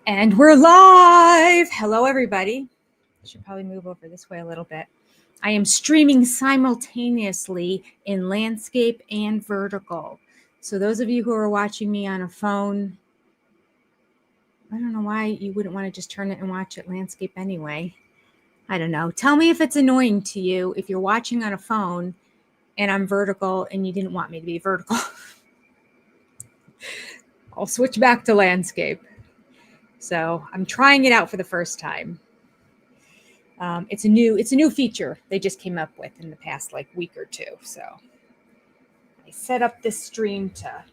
And we're live. Hello, everybody. I should probably move over this way a little bit. I am streaming simultaneously in landscape and vertical. So those of you who are watching me on a phone, I don't know why you wouldn't want to just turn it and watch it landscape anyway. I don't know. Tell me if it's annoying to you if you're watching on a phone and I'm vertical and you didn't want me to be vertical. I'll switch back to landscape. So I'm trying it out for the first time. It's a new feature they just came up with in the past week or two. So I set up this stream to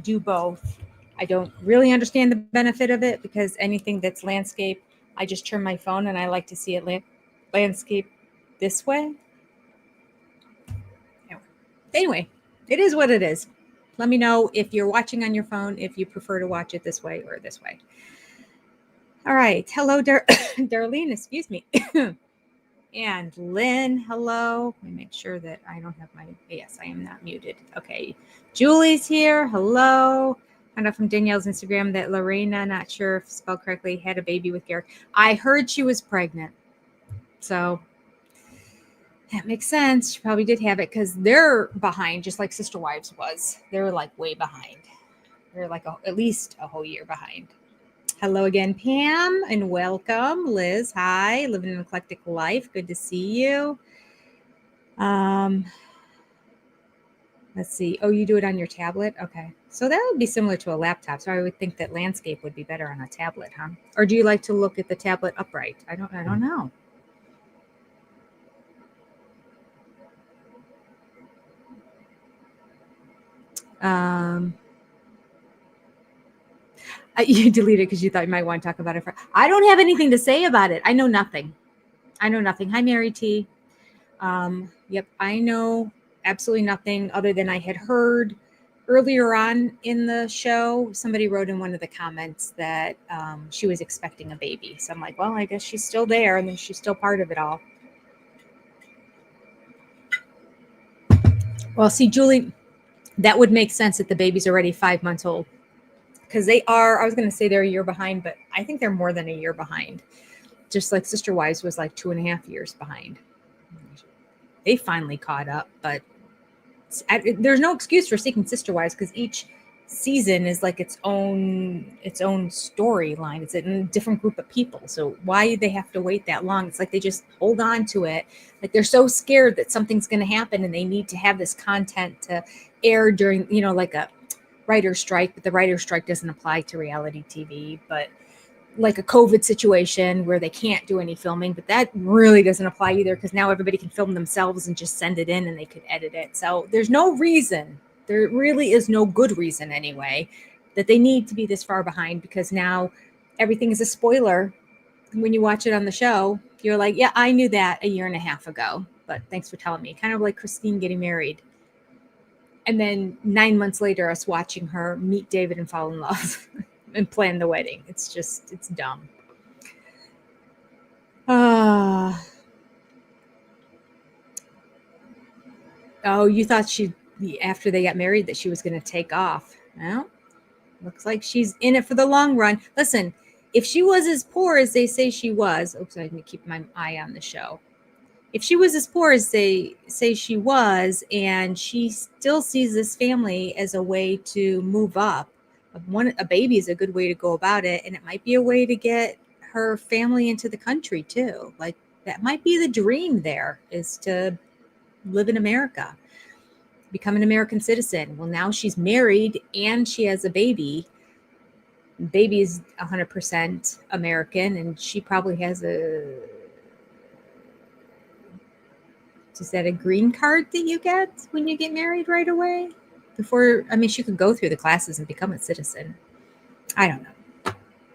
do both. I don't really understand the benefit of it because anything that's landscape, I just turn my phone and I like to see it landscape this way. Anyway, it is what it is. Let me know if you're watching on your phone, if you prefer to watch it this way or this way. All right. Hello, Darlene. Excuse me. And Lynn, hello. Let me make sure that I don't have yes, I am not muted. Okay. Julie's here. Hello. Found out from Danielle's Instagram that Lorena, not sure if spelled correctly, had a baby with Garrick. I heard she was pregnant. So that makes sense. She probably did have it because they're behind, just like Sister Wives was. They're way behind. They're at least a whole year behind. Hello again, Pam, and welcome. Liz, hi. Living an eclectic life. Good to see you. Let's see. Oh, you do it on your tablet? Okay. So that would be similar to a laptop. So I would think that landscape would be better on a tablet, huh? Or do you like to look at the tablet upright? I don't know. You deleted because you thought you might want to talk about it. I don't have anything to say about it. I know nothing. Hi, Mary T. Yep, I know absolutely nothing other than I had heard earlier on in the show. Somebody wrote in one of the comments that she was expecting a baby. So I'm like, well, I guess she's still there and then she's still part of it all. Well, see, Julie, that would make sense that the baby's already 5 months old. Because I was going to say they're a year behind, but I think they're more than a year behind. Just like Sister Wives was 2.5 years behind. They finally caught up, but there's no excuse for Seeking Sister Wives because each season is its own storyline. It's a different group of people. So why do they have to wait that long? It's they just hold on to it. They're so scared that something's going to happen and they need to have this content to air during, a writer's strike, but the writer's strike doesn't apply to reality TV, but a COVID situation where they can't do any filming, but that really doesn't apply either because now everybody can film themselves and just send it in and they could edit it. So there's no reason, there really is no good reason anyway, that they need to be this far behind because now everything is a spoiler. When you watch it on the show, you're like, yeah, I knew that a year and a half ago, but thanks for telling me. Kind of like Christine getting married. And then 9 months later, us watching her meet David and fall in love and plan the wedding. It's dumb. Oh, you thought after they got married, that she was going to take off. Well, looks like she's in it for the long run. Listen, if she was as poor as they say she was, oops, I need to keep my eye on the show. If she was as poor as they say she was, and she still sees this family as a way to move up, a baby is a good way to go about it. And it might be a way to get her family into the country too. That might be the dream there, is to live in America, become an American citizen. Well, now she's married and she has a baby. Baby is 100% American, and she probably has is that a green card that you get when you get married right away? She could go through the classes and become a citizen. I don't know.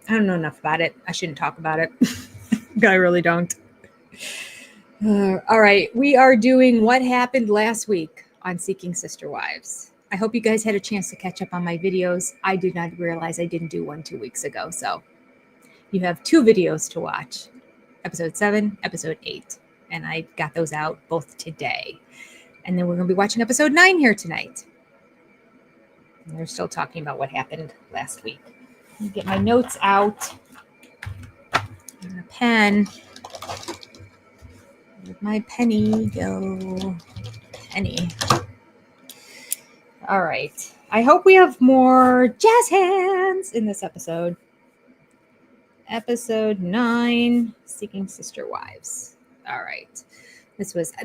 I don't know enough about it. I shouldn't talk about it. I really don't. All right. We are doing what happened last week on Seeking Sister Wives. I hope you guys had a chance to catch up on my videos. I did not realize I didn't do one 2 weeks ago. So you have 2 videos to watch. Episode 7, episode 8. And I got those out both today. And then we're going to be watching episode 9 here tonight. And they're still talking about what happened last week. Let me get my notes out. And a pen. Where'd my penny go? Penny. All right. I hope we have more jazz hands in this episode. Episode 9, Seeking Sister Wives. All right.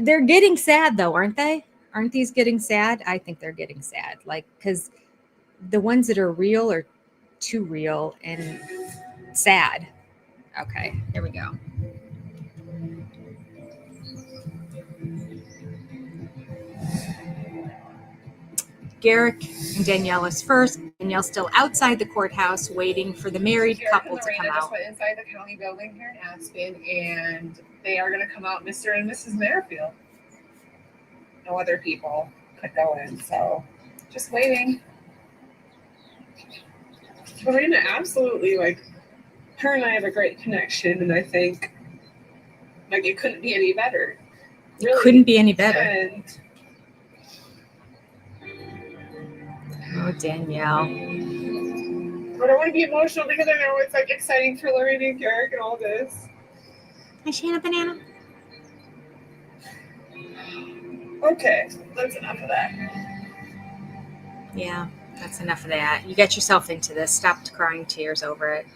They're getting sad though, aren't they? Aren't these getting sad? I think they're getting sad. Like, because the ones that are real are too real and sad. Okay, here we go. Garrick and Danielle is first. Danielle's still outside the courthouse waiting for the married couple to come out. Just went inside the county building here in Aspen, and they are going to come out, Mr. and Mrs. Merrifield. No other people could go in, so just waiting. Lorena, absolutely, like, her and I have a great connection, and I think, like, it couldn't be any better. Really. Couldn't be any better. And oh, Danielle. But I want to be emotional because I know it's like exciting for Lorena and Garrick and all this. Is she in a banana? Okay, that's enough of that. Yeah, that's enough of that. You got yourself into this. Stop crying tears over it.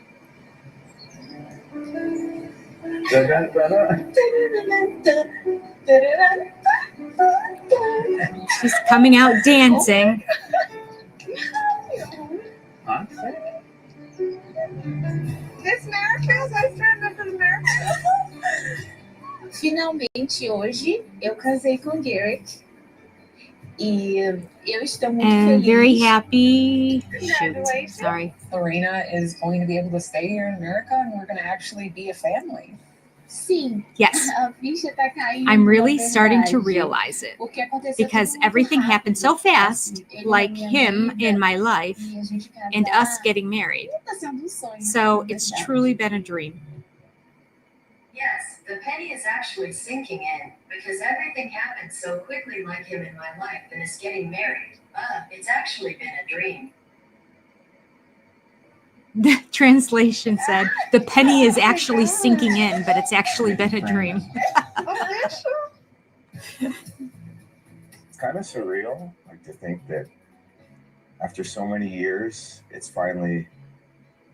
She's coming out dancing. Huh? This Merrifield, I stand up for the Merrifield. Finalmente, hoje, eu casei com Garrick. E eu estou muito And feliz. very happy. Shoot, Congratulations. sorry. Lorena is going to be able to stay here in America, and we're going to actually be a family. Sim, Yes, a ficha tá caindo. I'm really na starting to verdade. realize it O que aconteceu because tudo muito everything rápido. happened so fast, Ele like na minha him vida, in my life e a gente and casar, us getting married. tá sendo sonho, So na it's verdade. truly been a dream. Yes, the penny is actually sinking in because everything happened so quickly like him in my life and us getting married. It's actually been a dream. The translation said, the penny is actually sinking in, but it's actually been a dream. It's kind of surreal, like to think that after so many years, it's finally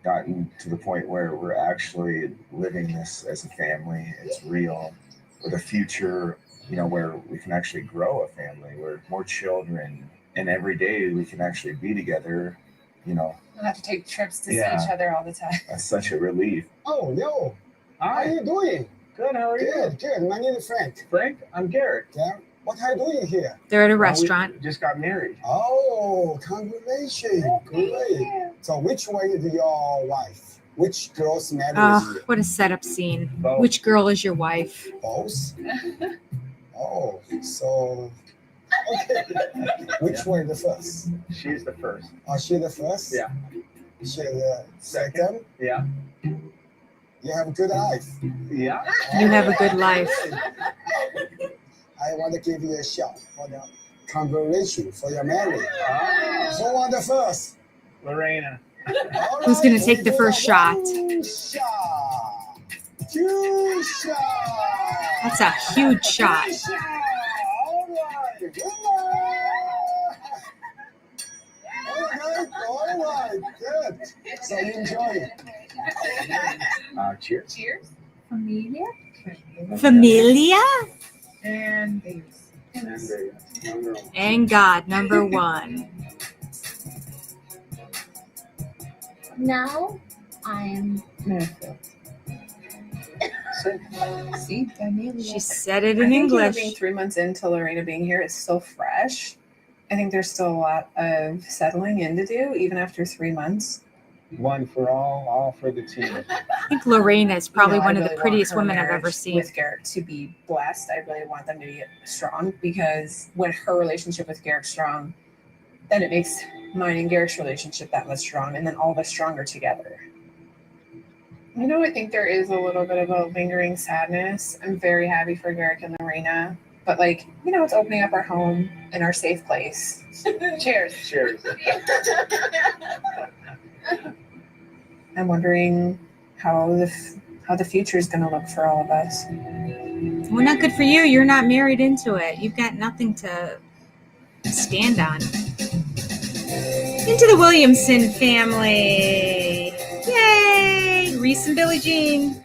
gotten to the point where we're actually living this as a family. It's real, with a future, where we can actually grow a family, where more children, and every day we can actually be together. We'll have to take trips to Yeah. see each other all the time. That's such a relief. Oh, yo. How are Hi. you doing? Good. How are you? Good. My name is Frank. Frank, I'm Garrett. Yeah. What are you doing here? They're at a We restaurant. just got married. Oh, congratulations. Great. So which one is your wife? Which girl's married? Oh, what a setup scene. Both. Which girl is your wife? Both? Oh, so... Okay. Which one is the first? She's the first. Oh, she the first? Yeah. She the second? Yeah. You have a good life. Yeah. You have a good life. I want to give you a shot for the congratulations for your marriage. Ah, Who won the first? Lorena. All Who's gonna right, take the we first do shot? one shot. Two shots. That's a huge shot. Three shots. All right. All right. Good. So you enjoy it. Cheers. Cheers. Família. Familia And babies. and God, number one. Now, I'm... See, Daniela. She said it I in think being English. 3 months into Lorena being here is still fresh. I think there's still a lot of settling in to do, even after 3 months. One for all for the team. I think Lorena is probably I one of the really want prettiest her women I've ever marriage seen. With Garrett to be blessed, I really want them to be strong, because when her relationship with Garrett's strong, then it makes mine and Garrett's relationship that much strong, and then all of us stronger together. I think there is a little bit of a lingering sadness. I'm very happy for Garrett and Lorena. But like, it's opening up our home and our safe place. Cheers. Cheers. I'm wondering how the future is going to look for all of us. Well, not good for you. You're not married into it. You've got nothing to stand on. Into the Williamson family. Yay! Reese and Billie Jean.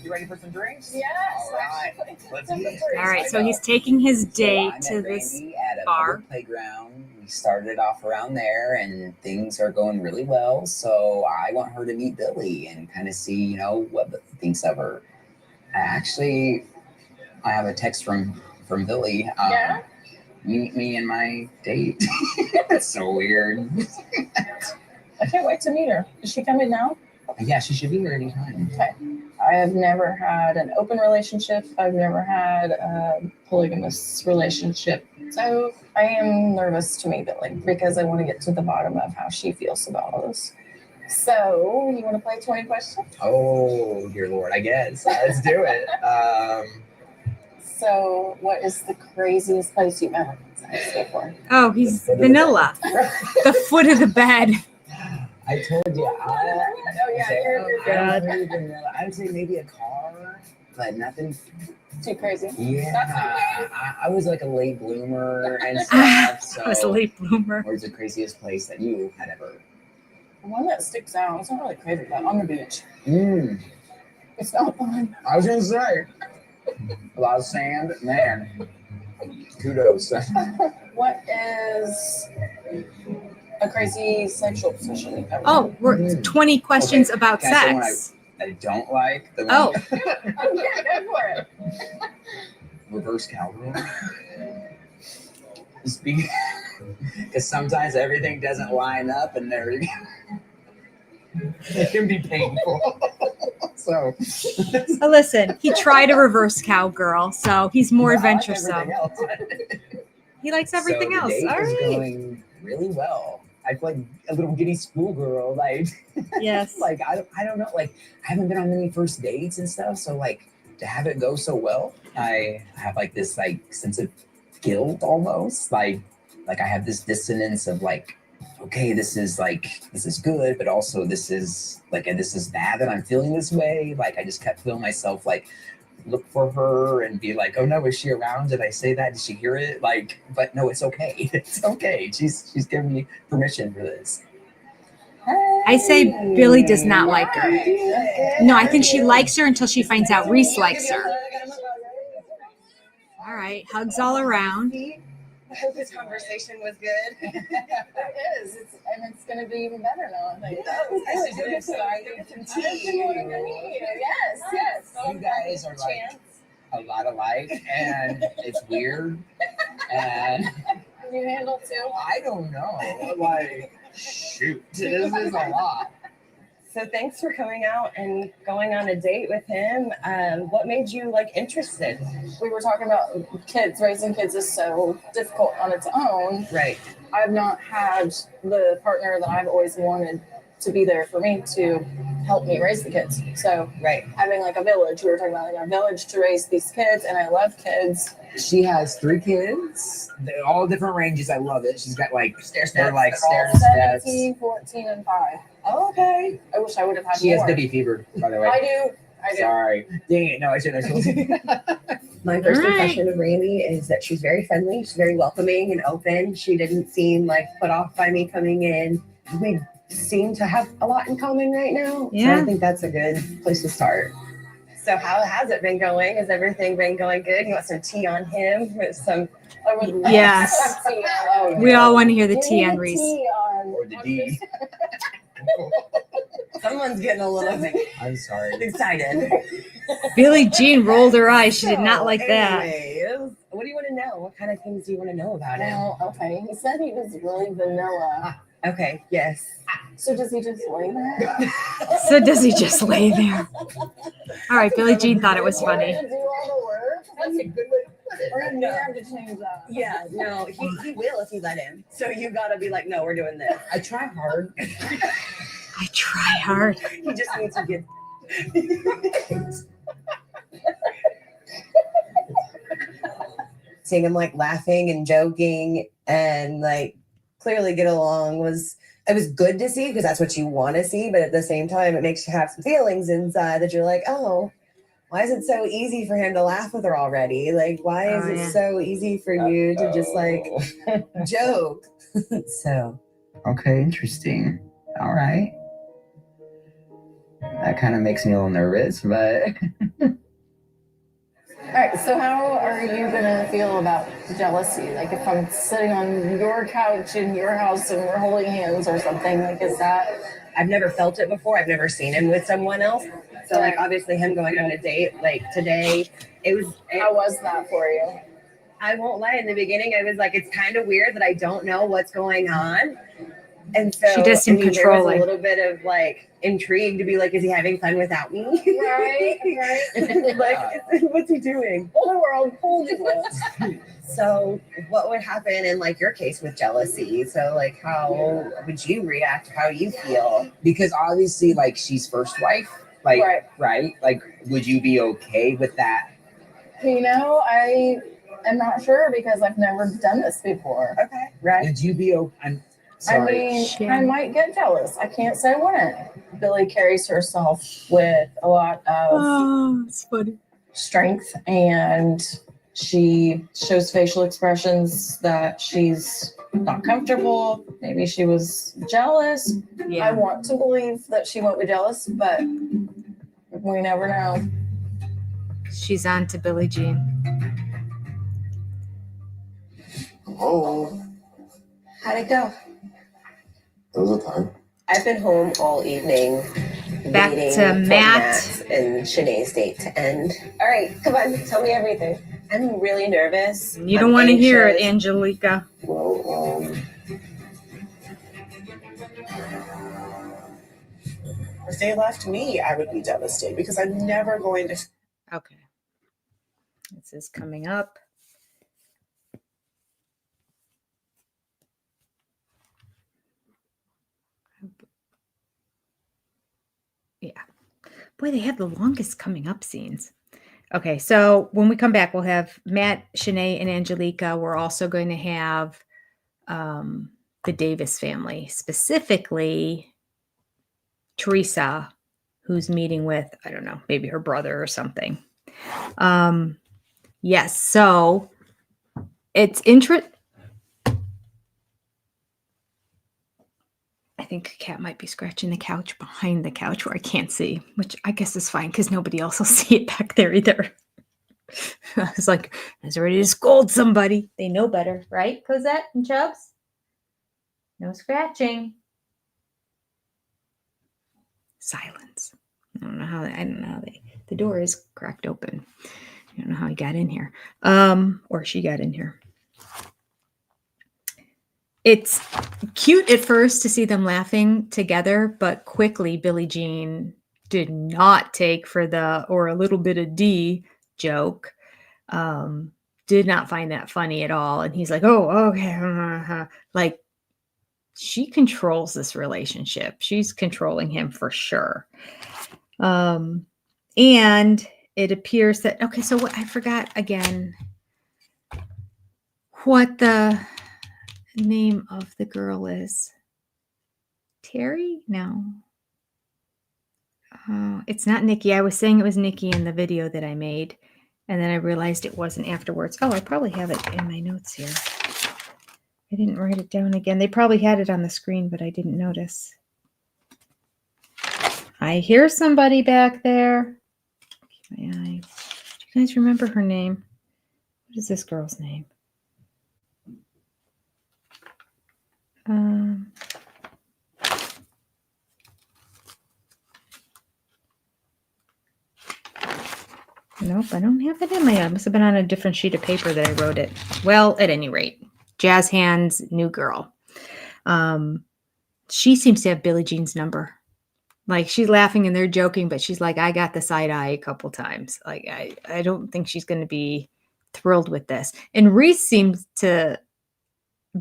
You ready for some drinks? Yes. All right. Let's get it. All right, so he's taking his So date I to met this Randy at a bar. public playground. We started off around there, and things are going really well. So I want her to meet Billy and kind of see, what Billy thinks of her. I have a text from Billy. Yeah. Meet me and my date. That's so weird. I can't wait to meet her. Is she coming now? Yeah, she should be here anytime. Okay. I have never had an open relationship. I've never had a polygamous relationship. So I am nervous to meet Billy because I want to get to the bottom of how she feels about all this. So you want to play 20 questions? Oh, dear Lord, I guess. Let's do it. So what is the craziest place you've ever stayed for? Oh, he's vanilla. The foot of the bed. I told you. Oh yeah, God. I would say maybe a car, but nothing. too crazy. Yeah, I was like a late bloomer and I stuff. was a So, late bloomer. where's the craziest place that you had ever? The one that sticks out, it's not really crazy, but on the beach. It's not fun. I was gonna say a lot of sand, man. Kudos. What is a crazy sexual position you've ever Oh, we're 20 questions Okay, about can I say one sex. I don't like the one Oh, Okay, go for it. reverse cowgirl. Because sometimes everything doesn't line up, and there it can be painful. So well, listen, he tried a reverse cowgirl, so he's more I like adventuresome. everything else. He likes everything So else. the date All was right. going really well. I feel like a little giddy schoolgirl, like Yes. like I don't know, like I haven't been on many first dates and stuff, so like to have it go so well, I have like this like sense of guilt almost, like I have this dissonance of like, okay, this is good, but also this is bad that I'm feeling this way. Like I just kept feeling myself like look for her and be like, oh no, is she around? Did I say that? Did she hear it? Like, but no, it's okay. It's okay. She's giving me permission for this. I say Billy does not like her. No, I think she likes her until she finds out Reese likes her. All right, hugs all around. I hope this conversation was good. It is. It's going to be even better now. Like, that was I'm good. so excited to meet you. Yes. You guys are like a lot alike, and it's weird. And Can you handle too? I don't know. Like, shoot, this is a lot. So thanks for coming out and going on a date with him. What made you like interested? We were talking about kids. Raising kids is so difficult on its own. Right. I've not had the partner that I've always wanted to be there for me to help me raise the kids. So Right. having like a village, we were talking about like a village to raise these kids, and I love kids. She has 3 kids. They're all different ranges. I love it. She's got like Stair they're steps. like They're stair all steps. 17, 14, and 5. Oh, okay. I wish I would have had She has more. baby fever, by the way. I do. Sorry. Dang it. No, I shouldn't have told you. My first All right. impression of Randy is that she's very friendly. She's very welcoming and open. She didn't seem like put off by me coming in. We seem to have a lot in common right now. So Yeah. I think that's a good place to start. So how has it been going? Has everything been going good? You want some tea on him with some? I would love Yes. some tea on- We all want to hear the Give tea me on the Reese. tea on- Or the D. Someone's getting a little I'm sorry. excited. Billie Jean rolled her eyes. She did not So, like that. anyways, what do you want to know? What kind of things do you want to know about him? Well, okay. He said he was really vanilla. Okay, yes. So does he just lay there? So does he just lay there? All right, Billie Jean thought it was funny. Do all the work? That's a good way to put it. We're gonna need him to change that. Yeah, no, he will if you let him. So you gotta be like, no, we're doing this. I try hard. I try hard. He just needs to get. seeing him like laughing and joking and like clearly get along it was good to see because that's what you want to see, but at the same time it makes you have some feelings inside that you're like, oh, why is it so easy for him to laugh with her already? Like, why is it so easy for you to just like joke? So Okay, interesting. All right. That kind of makes me a little nervous, but All right, so how are you gonna feel about jealousy? Like if I'm sitting on your couch in your house and we're holding hands or something, like is that? I've never felt it before. I've never seen him with someone else. So like obviously him going on a date like today, How was that for you? I won't lie, in the beginning I was like, it's kind of weird that I don't know what's going on. And so She does seem there was controlling. a little bit of like intrigue to be like, is he having fun without me? Right. Like, what's he doing? Whole world, whole world. So what would happen in like your case with jealousy? So like how would you react? How you feel? because obviously, like, she's first wife, like, right? Like, would you be okay with that? You know, I am not sure because I've never done this before. Okay, right. Would you be okay? I'm I sorry. mean, I might get jealous. I can't say I wouldn't. Billy carries herself with a lot of it's funny. strength, and she shows facial expressions that she's not comfortable. Maybe she was jealous. I Yeah. want to believe that she won't be jealous, but we never know. She's on to Billie Jean. Oh, How'd it go? there was a time. I've been home all evening. Back waiting to for Matt. and Shanae's date to end. All right, come on, tell me everything. I'm really nervous. You don't want to hear it, Angelica. Well, If they left me, I would be devastated because I'm never going to. Okay. This is coming up. Yeah. Boy, they have the longest coming up scenes. Okay, so when we come back, we'll have Matt, Shanae, and Angelica. We're also going to have the Davis family, specifically Teresa, who's meeting with, I don't know, maybe her brother or something. Yes, so it's interesting. I think a cat might be scratching the couch behind the couch where I can't see, which I guess is fine because nobody else will see it back there either. I was like, I was ready to scold somebody. They know better, right, Cosette and Chubbs? No scratching. Silence. I don't know how the door is cracked open. I don't know how he got in here. Or she got in here. It's cute at first to see them laughing together, but quickly Billie Jean did not take for the or a little bit of D joke. Did not find that funny at all. And he's like, oh, okay. Like, she controls this relationship. She's controlling him for sure. And it appears that, okay, so what I forgot again what the name of the girl is. Terry? No. It's not Nikki. I was saying it was Nikki in the video that I made. And then I realized it wasn't afterwards. Oh, I probably have it in my notes here. I didn't write it down again. They probably had it on the screen, but I didn't notice. I hear somebody back there. Keep my eyes. Do you guys remember her name? What is this girl's name? Nope, I don't have it in my head. It must have been on a different sheet of paper that I wrote it. Well, at any rate, Jazz Hands' new girl. She seems to have Billie Jean's number. Like, she's laughing and they're joking, but she's like, I got the side eye a couple times. Like, I don't think she's going to be thrilled with this. And Reese seems to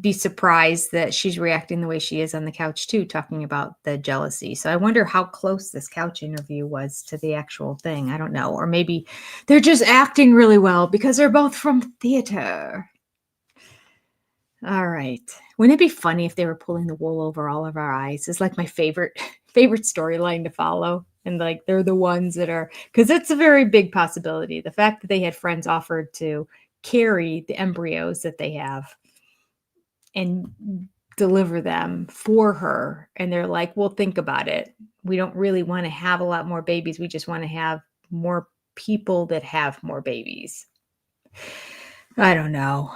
be surprised that she's reacting the way she is on the couch too, talking about the jealousy. So I wonder how close this couch interview was to the actual thing. I don't know. Or maybe they're just acting really well because they're both from theater. All right. Wouldn't it be funny if they were pulling the wool over all of our eyes? It's like my favorite storyline to follow. And like they're the ones that are, because it's a very big possibility. The fact that they had friends offered to carry the embryos that they have and deliver them for her. And they're like, well, think about it. We don't really want to have a lot more babies. We just want to have more people that have more babies. I don't know.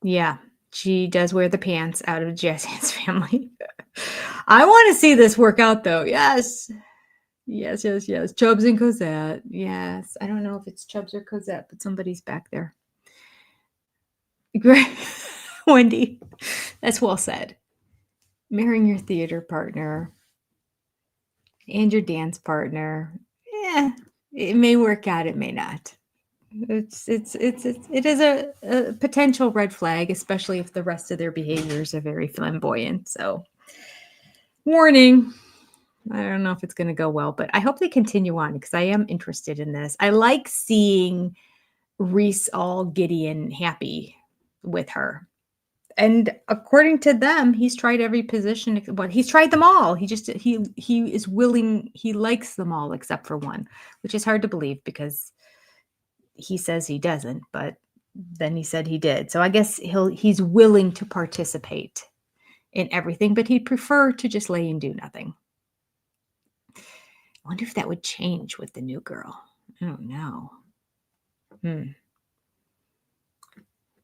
Yeah, she does wear the pants out of Jazz Hands family. I want to see this work out though. Yes. Yes. Chubbs and Cosette. Yes. I don't know if it's Chubbs or Cosette, but somebody's back there. Great. Wendy, that's well said. Marrying your theater partner and your dance partner. Yeah, it may work out, it may not. It is a potential red flag, especially if the rest of their behaviors are very flamboyant. So, warning. I don't know if it's going to go well, but I hope they continue on because I am interested in this. I like seeing Reese all giddy and happy with her. And according to them, he's tried every position. But he's tried them all. He is willing. He likes them all except for one, which is hard to believe because he says he doesn't. But then he said he did. So I guess he's willing to participate in everything, but he'd prefer to just lay and do nothing. I wonder if that would change with the new girl. I don't know.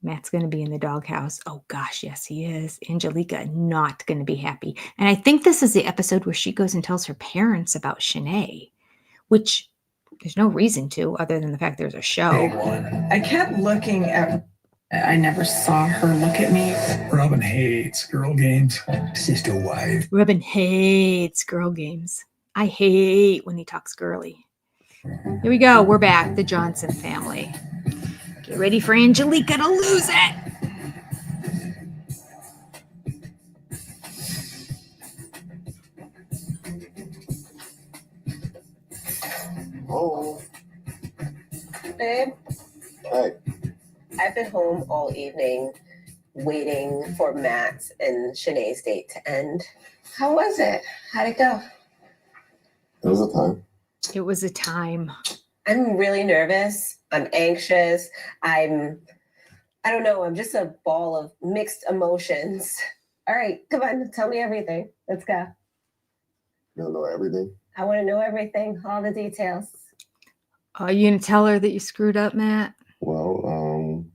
Matt's going to be in the doghouse. Oh, gosh, yes, he is. Angelica not going to be happy. And I think this is the episode where she goes and tells her parents about Shanae, which there's no reason to other than the fact there's a show. I kept looking at. I never saw her look at me. Robin hates girl games. Sister wife. Robin hates girl games. I hate when he talks girly. Here we go. We're back. The Johnson family. Get ready for Angelica to lose it. Oh, Babe, hey. I've been home all evening waiting for Matt's and Shanae's date to end. How was it? How'd it go? It was a time. It was a time. I'm really nervous. I'm anxious. I don't know. I'm just a ball of mixed emotions. All right, come on. Tell me everything. Let's go. You don't know everything? I want to know everything, all the details. Are you going to tell her that you screwed up, Matt? Well,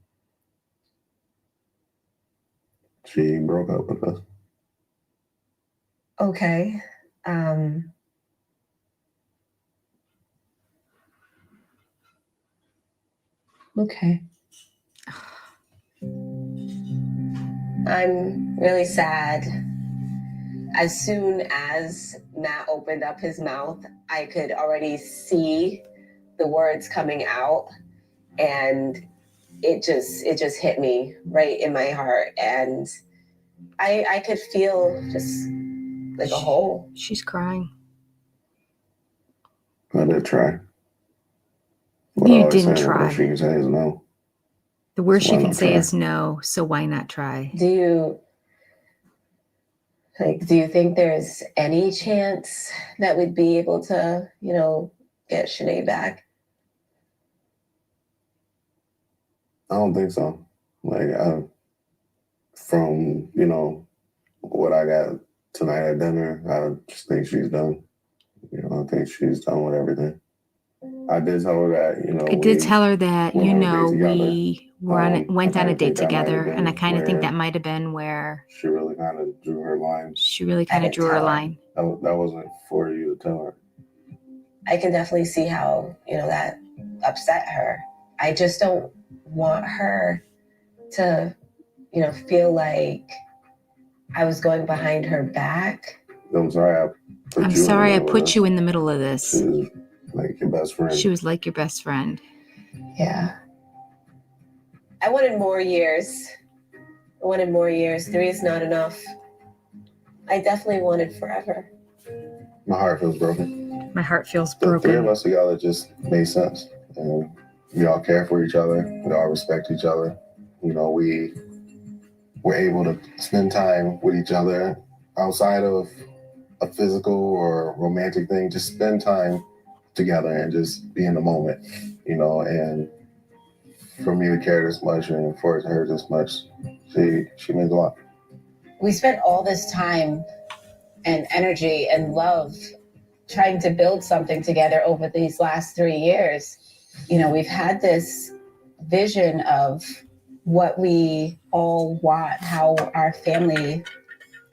she broke up with us. Okay. Okay. I'm really sad. As soon as Matt opened up his mouth, I could already see the words coming out, and it just hit me right in my heart, and I could feel just like a hole. She's crying. I did try. You didn't try. What she can say is no. The worst So she can say is no, so why not try? Do you think there's any chance that we'd be able to, get Shanae back? I don't think so. From what I got tonight at dinner, I just think she's done. I think she's done with everything. I did tell her that, I did tell her that, we went on a date together, and I kind of think that might have been where she really kind of drew her line. She really kind of drew her line. That wasn't for you to tell her. I can definitely see how, that upset her. I just don't want her to, feel like I was going behind her back. I'm sorry I put you in the middle of this. She was like your best friend. She was like your best friend. Yeah. I wanted more years I wanted more years. 3 is not enough. I definitely wanted forever. My heart feels broken. My heart feels The three of broken. us together just made sense. And we all care for each other. We all respect each other. You know, we were able to spend time with each other outside of a physical or romantic thing. Just spend time together and just be in the moment, you know. And for me to care this much and for her this much, she means a lot. We spent all this time and energy and love trying to build something together over these last 3 years. You know, we've had this vision of what we all want, how our family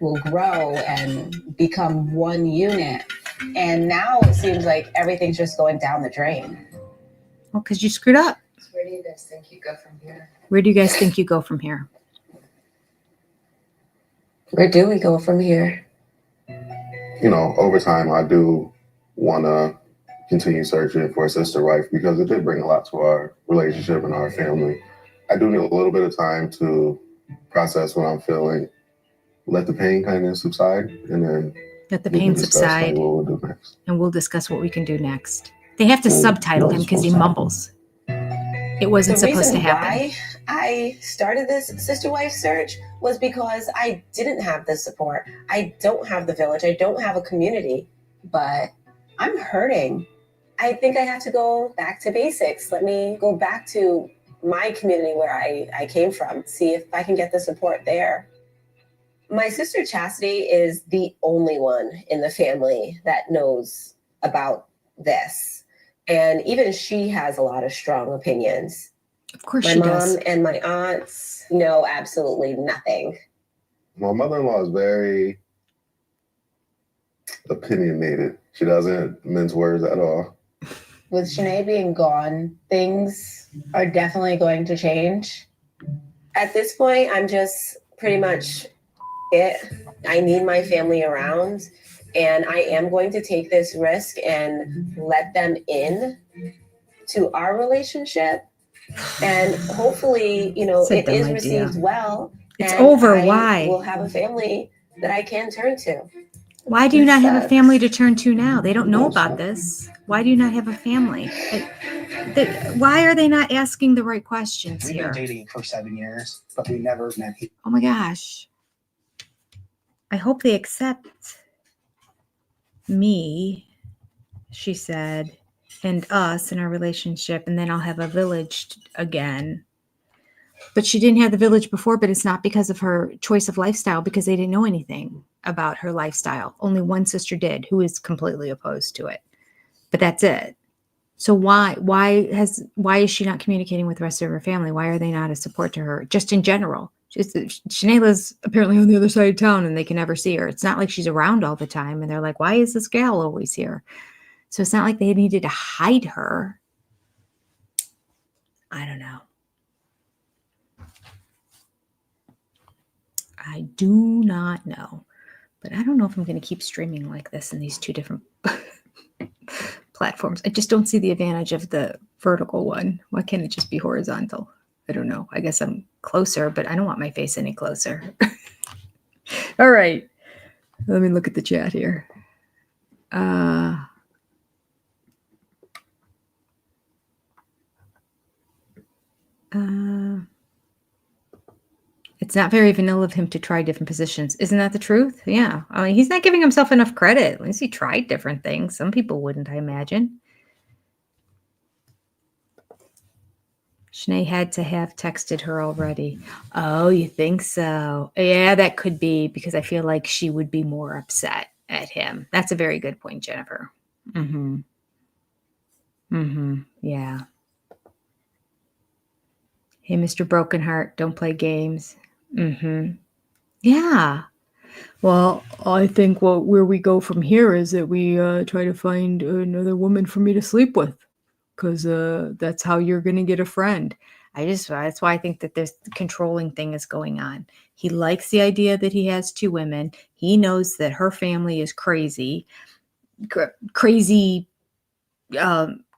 will grow and become one unit. And now it seems like everything's just going down the drain. Well, because you screwed up. Where do you guys think you go from here? Where do you guys think you go from here? Where do we go from here? You know, over time, I do want to continue searching for a sister wife because it did bring a lot to our relationship and our family. I do need a little bit of time to process what I'm feeling, let the pain kind of subside, and then Let the we pain can discuss like, subside, what we'll do next. and we'll discuss what we can do next. They have to Well, subtitle him that's because he supposed to mumbles. It wasn't The supposed to reason happen. why I started this sister wife search was because I didn't have the support. I don't have the village. I don't have a community, but I'm hurting. I think I have to go back to basics. Let me go back to my community where I came from, see if I can get the support there. My sister Chastity is the only one in the family that knows about this. And even she has a lot of strong opinions. Of course My she mom does. and my aunts know absolutely nothing. My mother-in-law is very opinionated. She doesn't mince words at all. With Shanae being gone, things are definitely going to change. At this point, I'm just pretty much it. I need my family around, and I am going to take this risk and let them in to our relationship. And hopefully, you know, It's a it dumb is idea. received well. It's and over. I Why? will have a family that I can turn to. Why do you not have a Sucks. family to turn to now? They don't know about this. Why do you not have a family? Why are they not asking the right questions We've been here? dating for 7 years, but we never met. Oh my gosh. I hope they accept me, she said, and us in our relationship, and then I'll have a village again. But she didn't have the village before, but it's not because of her choice of lifestyle, because they didn't know anything about her lifestyle. Only one sister did, who is completely opposed to it. But that's it. So why is she not communicating with the rest of her family? Why are they not a support to her? Just in general. Shanaela's apparently on the other side of town and they can never see her. It's not like she's around all the time and they're like, why is this gal always here? So it's not like they needed to hide her. I don't know. I do not know. But I don't know if I'm going to keep streaming like this in these two different platforms. I just don't see the advantage of the vertical one. Why can't it just be horizontal? I don't know. I guess I'm closer, but I don't want my face any closer. All right. Let me look at the chat here. It's not very vanilla of him to try different positions. Isn't that the truth? Yeah. I mean, he's not giving himself enough credit. At least he tried different things. Some people wouldn't, I imagine. Shanae had to have texted her already. Oh, you think so? Yeah, that could be because I feel like she would be more upset at him. That's a very good point, Jennifer. Mm-hmm. Mm-hmm. Yeah. Hey, Mr. Brokenheart, don't play games. Mm-hmm. Yeah. Well, I think where we go from here is that we try to find another woman for me to sleep with, because that's how you're going to get a friend. That's why I think that this controlling thing is going on. He likes the idea that he has two women. He knows that her family is crazy,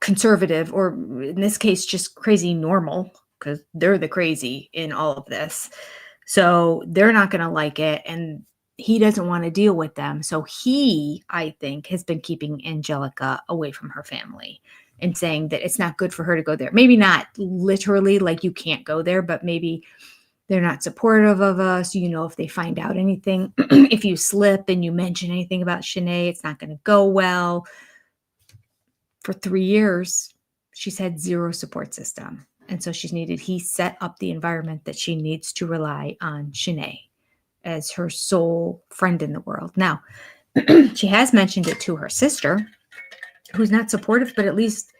conservative, or in this case, just crazy normal, because they're the crazy in all of this. So they're not going to like it. And he doesn't want to deal with them. So he, I think, has been keeping Angelica away from her family and saying that it's not good for her to go there. Maybe not literally like you can't go there, but maybe they're not supportive of us. You know, if they find out anything, if you slip and you mention anything about Shanae, it's not going to go well. For 3 years, she's had zero support system. And so he set up the environment that she needs to rely on Shanae as her sole friend in the world. Now, she has mentioned it to her sister, who's not supportive, but at least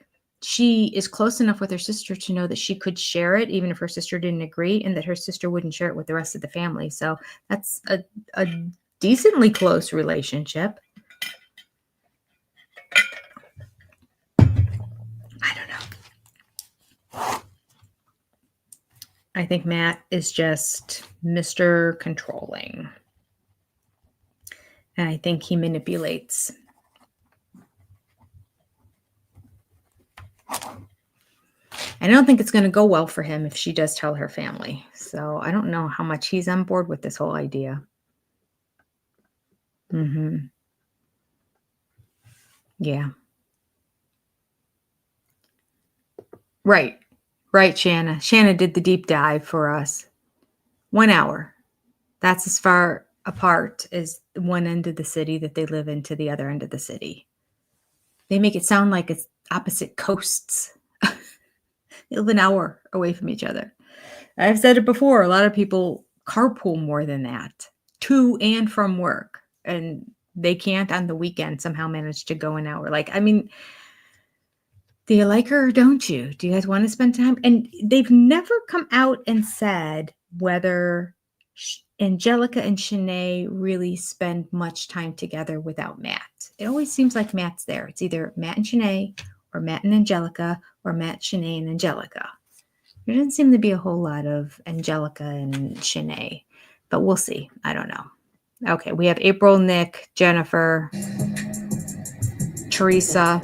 she is close enough with her sister to know that she could share it, even if her sister didn't agree, and that her sister wouldn't share it with the rest of the family. So that's a decently close relationship. I don't know. I think Matt is just Mr. Controlling. And I think he manipulates. I don't think it's going to go well for him if she does tell her family. So I don't know how much he's on board with this whole idea. Yeah. Right. Right, Shanna. Shanna did the deep dive for us. 1 hour. That's as far apart as one end of the city that they live in to the other end of the city. They make it sound like it's opposite coasts. They live an hour away from each other. I've said it before. A lot of people carpool more than that to and from work. And they can't on the weekend somehow manage to go an hour. Like, I mean, do you like her or don't you? Do you guys want to spend time? And they've never come out and said whether Angelica and Shanae really spend much time together without Matt. It always seems like Matt's there. It's either Matt and Shanae or Matt and Angelica or Matt, Shanae, and Angelica. There doesn't seem to be a whole lot of Angelica and Shanae, but we'll see. I don't know. Okay, we have April, Nick, Jennifer, Teresa,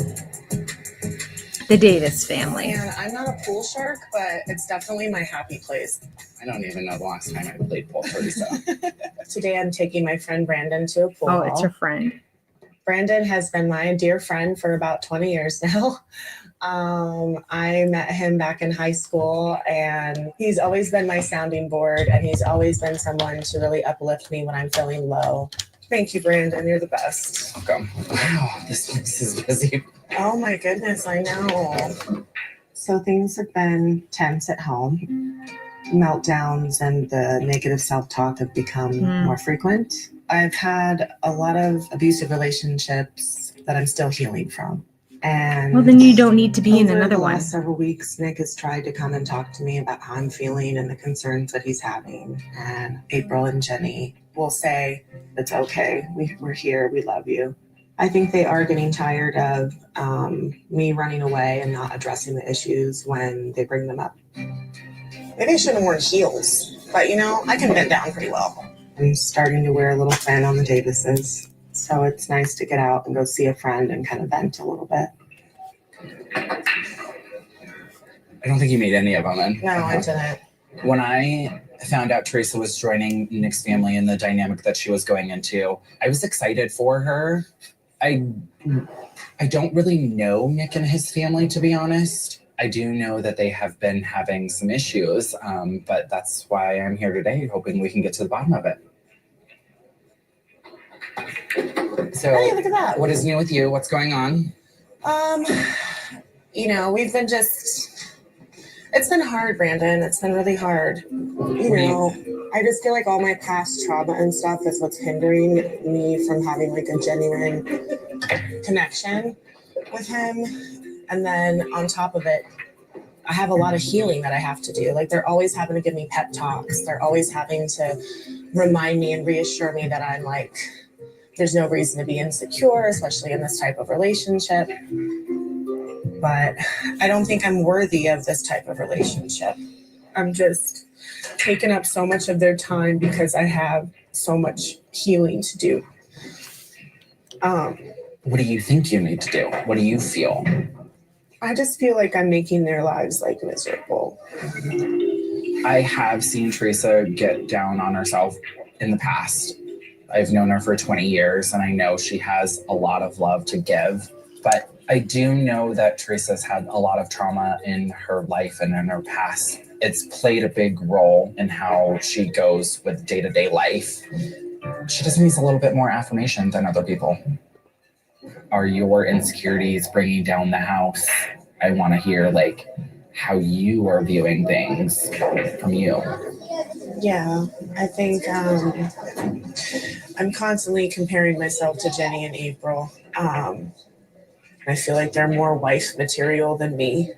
the Davis family. And I'm not a pool shark, but it's definitely my happy place. I don't even know the last time I played pool, Teresa. Today I'm taking my friend Brandon to a pool Oh, hall. it's her friend. Brandon has been my dear friend for about 20 years now. I met him back in high school, and he's always been my sounding board, and he's always been someone to really uplift me when I'm feeling low. Thank you, Brandon. You're the best. Welcome. Wow, this place is busy. Oh my goodness, I know. So things have been tense at home. Meltdowns and the negative self-talk have become more frequent. I've had a lot of abusive relationships that I'm still healing from. And well, then you don't need to be in another over the one. last several weeks, Nick has tried to come and talk to me about how I'm feeling and the concerns that he's having. And April and Jenny will say, it's okay. We're here. We love you. I think they are getting tired of me running away and not addressing the issues when they bring them up. Maybe I should have worn heels, but you know, I can bend down pretty well. I'm starting to wear a little thin on the Davises, so it's nice to get out and go see a friend and kind of vent a little bit. I don't think you made any of them in. No, I didn't. When I found out Teresa was joining Nick's family and the dynamic that she was going into, I was excited for her. I don't really know Nick and his family, to be honest. I do know that they have been having some issues, but that's why I'm here today, hoping we can get to the bottom of it. So, hey, look at that. What is new with you? What's going on? You know, we've been it's been hard, Brandon. It's been really hard. You know, I just feel like all my past trauma and stuff is what's hindering me from having like a genuine connection with him. And then on top of it, I have a lot of healing that I have to do. Like they're always having to give me pep talks. They're always having to remind me and reassure me that I'm like, there's no reason to be insecure, especially in this type of relationship. But I don't think I'm worthy of this type of relationship. I'm just taking up so much of their time because I have so much healing to do. What do you think you need to do? What do you feel? I just feel like I'm making their lives like miserable. I have seen Teresa get down on herself in the past. I've known her for 20 years and I know she has a lot of love to give. But I do know that Teresa's had a lot of trauma in her life and in her past. It's played a big role in how she goes with day-to-day life. She just needs a little bit more affirmation than other people. Are your insecurities bringing down the house? I want to hear like how you are viewing things from you. Yeah, I think I'm constantly comparing myself to Jenny and April. I feel like they're more wife material than me.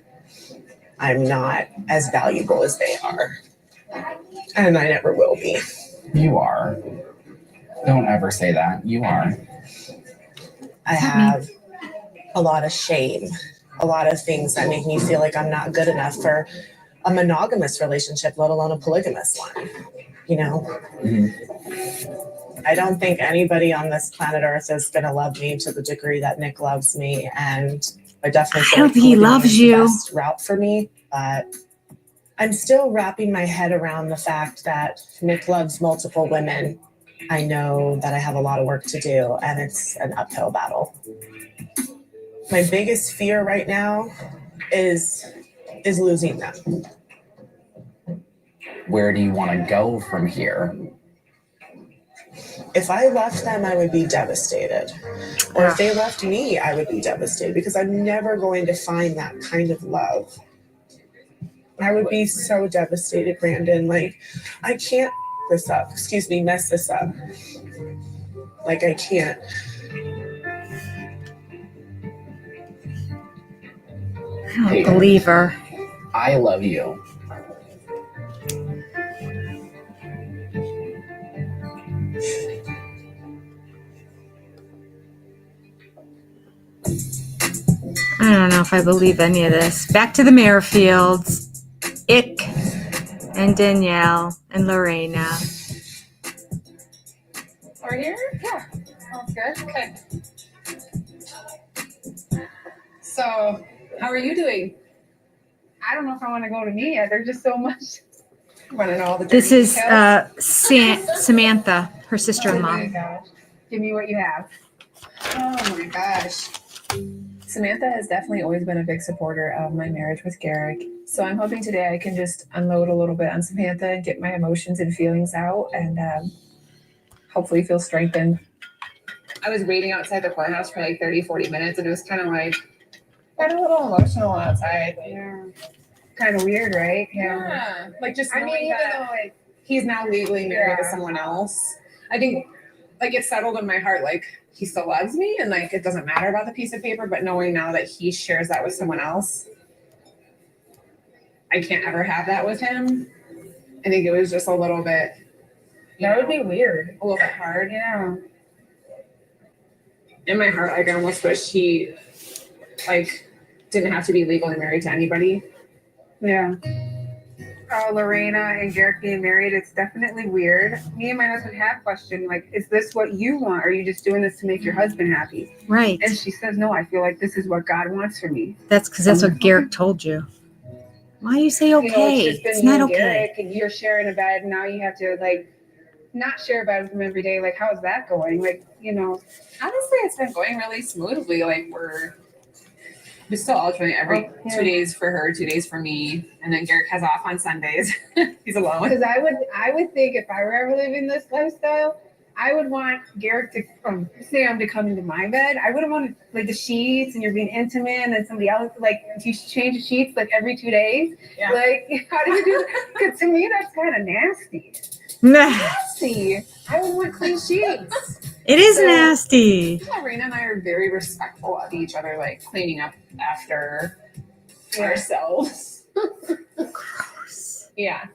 I'm not as valuable as they are, and I never will be. You are. Don't ever say that. You are. I have a lot of shame, a lot of things that make me feel like I'm not good enough for a monogamous relationship, let alone a polygamous one. You know, I don't think anybody on this planet Earth is going to love me to the degree that Nick loves me. And I definitely feel like he loves is the you. best route for me. But I'm still wrapping my head around the fact that Nick loves multiple women. I know that I have a lot of work to do, and it's an uphill battle. My biggest fear right now is losing them. Where do you want to go from here? If I left them, I would be devastated. Or if they left me, I would be devastated because I'm never going to find that kind of love. I would be so devastated, Brandon. Like, I can't mess this up. Like, I can't. I don't believe her. I love you. I don't know if I believe any of this. Back to the Merrifields. Ick and Danielle and Lorena. Over here? Yeah. Sounds good. Okay. So, how are you doing? I don't know if I want to go to me yet. There's just so much. I want to know all the This is details. Samantha, her Oh sister-in-law. my gosh. Give me what you have. Oh my gosh. Samantha has definitely always been a big supporter of my marriage with Garrick. So I'm hoping today I can just unload a little bit on Samantha and get my emotions and feelings out and hopefully feel strengthened. I was waiting outside the courthouse for like 30, 40 minutes and it was kind of like, got a little emotional outside. Yeah. Kind of weird, right? Yeah. Like just even though like he's now legally married to someone else, I think like it's settled in my heart, like he still loves me and like it doesn't matter about the piece of paper, but knowing now that he shares that with someone else, I can't ever have that with him. I think it was just a little bit. That would be weird. A little bit hard. Yeah. In my heart, like I almost wish he like didn't have to be legally married to anybody. Yeah. Lorena and Garrick being married, it's definitely weird. Me and my husband have questioned, like, is this what you want? Or are you just doing this to make your husband happy? Right. And she says, no, I feel like this is what God wants for me. That's because that's what Garrick told you. Why do you say okay? You know, it's just been it's you not and okay. Garrick, and you're sharing a bed, and now you have to, like, not share a bed with him every day. Like, how's that going? Like, you know. Honestly, it's been going really smoothly. Like, we still alternate every 2 days for her, 2 days for me, and then Garrick has off on Sundays. He's alone. Because I would think if I were ever living this lifestyle, I would want Garrick to Sam to come into my bed. I wouldn't want like the sheets and you're being intimate, and then somebody else like if you change the sheets like every 2 days. Yeah. Like how do you do that? Because to me that's kind of nasty. Nasty. I would want clean sheets. It is nasty. Lorena and I are very respectful of each other, like cleaning up after ourselves. Gross. Yeah.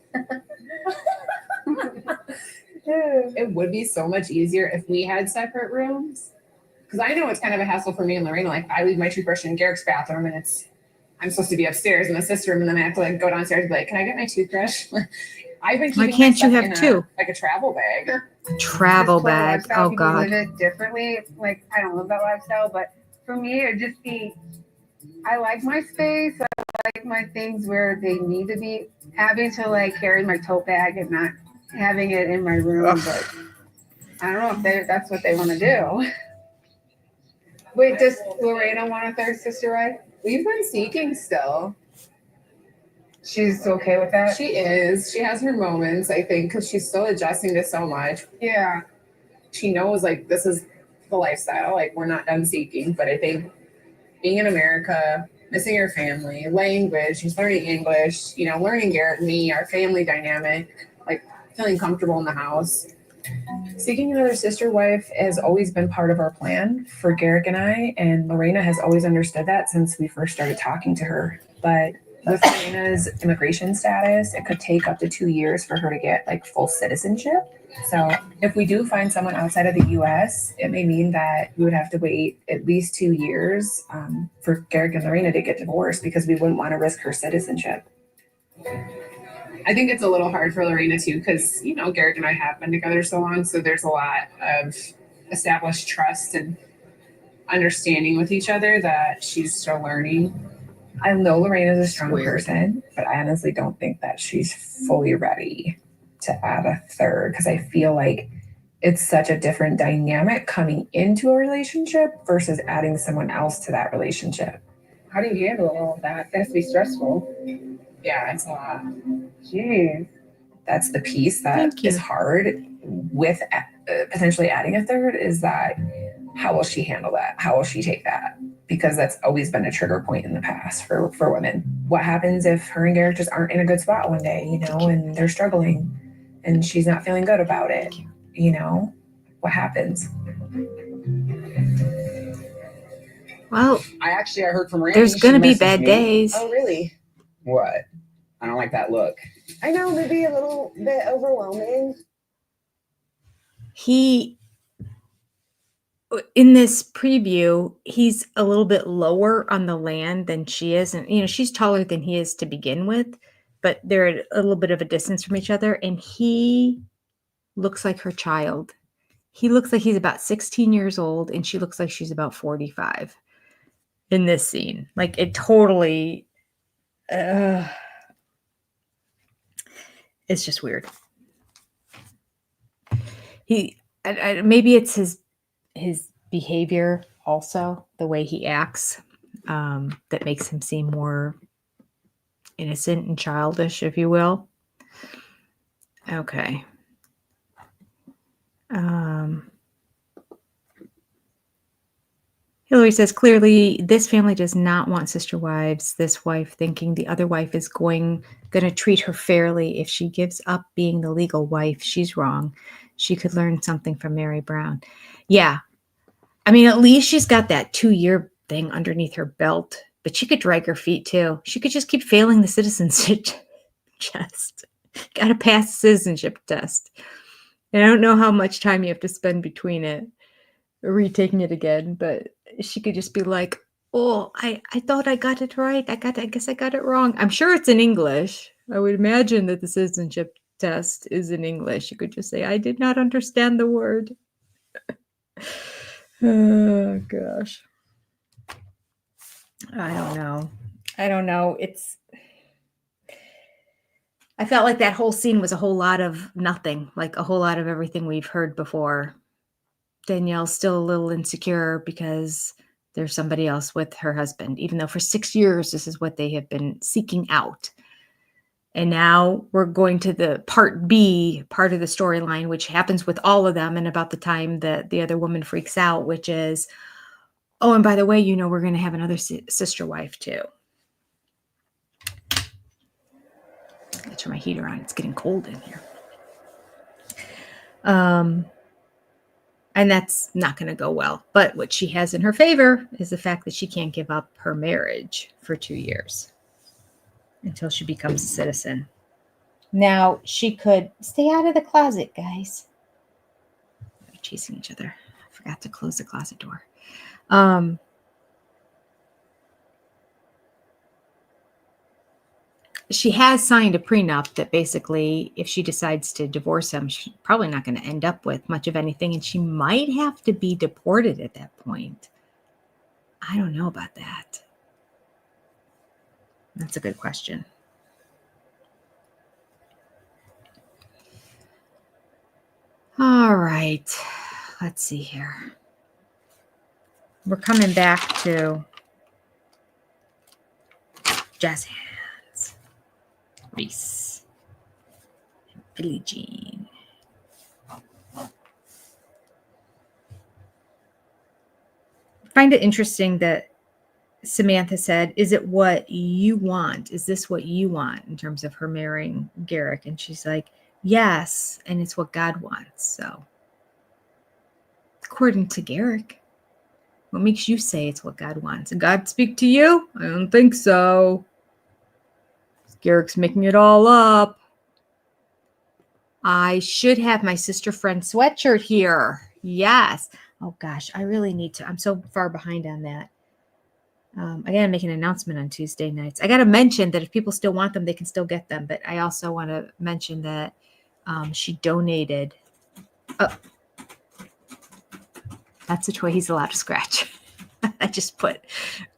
It would be so much easier if we had separate rooms. Because I know it's kind of a hassle for me and Lorena. Like I leave my toothbrush in Garrick's bathroom and I'm supposed to be upstairs in the sister room and then I have to like go downstairs and be like, can I get my toothbrush? I've been keeping Why can't you my have stuff two? Like a travel bag. Travel bag. Oh People God. live it differently. Like I don't live that lifestyle, but for me, it'd just be. I like my space. I like my things where they need to be having to like carry my tote bag and not having it in my room, but I don't know if that's what they want to do. Wait, does Lorena want a third sister wife? We've been seeking still. She's okay with that? She is. She has her moments, I think, because she's still adjusting to so much. Yeah. She knows, like, this is the lifestyle. Like, we're not done seeking. But I think being in America, missing your family, language, she's learning English, you know, learning Garrett and me, our family dynamic, like, feeling comfortable in the house. Seeking another sister wife has always been part of our plan for Garrick and I, and Lorena has always understood that since we first started talking to her. But with Lorena's immigration status, it could take up to 2 years for her to get like full citizenship. So if we do find someone outside of the US, it may mean that we would have to wait at least 2 years for Garrick and Lorena to get divorced because we wouldn't want to risk her citizenship. I think it's a little hard for Lorena too, because, you know, Garrick and I have been together so long. So there's a lot of established trust and understanding with each other that she's still learning. I know Lorena's a strong person, but I honestly don't think that she's fully ready to add a third because I feel like it's such a different dynamic coming into a relationship versus adding someone else to that relationship. How do you handle all of that? That has to be stressful. Yeah, it's a lot. Jeez. That's the piece that is hard with potentially adding a third is that how will she handle that? How will she take that? Because that's always been a trigger point in the past for women. What happens if her and Garrett just aren't in a good spot one day, you know, and they're struggling and she's not feeling good about it? You know, what happens? Well, I heard from Randy. There's going to be She bad messaged me. days. Oh, really? What? I don't like that look. I know, maybe a little bit overwhelming. In this preview, he's a little bit lower on the land than she is. And, you know, she's taller than he is to begin with, but they're at a little bit of a distance from each other. And he looks like her child. He looks like he's about 16 years old, and she looks like she's about 45 in this scene. Like, it totally, it's just weird. Maybe it's his behavior also, the way he acts, that makes him seem more innocent and childish, if you will. Okay. Hillary says, clearly, this family does not want sister wives. This wife thinking the other wife is going to treat her fairly. If she gives up being the legal wife, she's wrong. She could learn something from Mary Brown. Yeah. I mean, at least she's got that 2-year thing underneath her belt, but she could drag her feet too. She could just keep failing the citizenship test. Got to pass the citizenship test. And I don't know how much time you have to spend between it, retaking it again, but she could just be like, oh, I thought I got it right. I guess I got it wrong. I'm sure it's in English. I would imagine that the citizenship test is in English. You could just say, I did not understand the word. Oh, gosh. I don't know. I felt like that whole scene was a whole lot of nothing, like a whole lot of everything we've heard before. Danielle's still a little insecure because there's somebody else with her husband, even though for 6 years, this is what they have been seeking out. And now we're going to the part B, part of the storyline, which happens with all of them. And about the time that the other woman freaks out, which is, oh, and by the way, you know, we're going to have another sister wife too. Let's turn my heater on. It's getting cold in here. And that's not going to go well. But what she has in her favor is the fact that she can't give up her marriage for 2 years until she becomes a citizen. Now, she could stay out of the closet, guys. They're chasing each other. I forgot to close the closet door. She has signed a prenup that basically, if she decides to divorce him, she's probably not going to end up with much of anything, and she might have to be deported at that point. I don't know about that. That's a good question. All right. Let's see here. We're coming back to jazz hands. Reese. And Billie Jean. I find it interesting that Samantha said, is it what you want? Is this what you want in terms of her marrying Garrick? And she's like, yes. And it's what God wants. So according to Garrick, what makes you say it's what God wants? Did God speak to you? I don't think so. Garrick's making it all up. I should have my sister friend sweatshirt here. Yes. Oh gosh, I really need to. I'm so far behind on that. I gotta make an announcement on Tuesday nights. I gotta mention that if people still want them, they can still get them. But I also want to mention that she donated. Oh, that's a toy he's allowed to scratch. I just put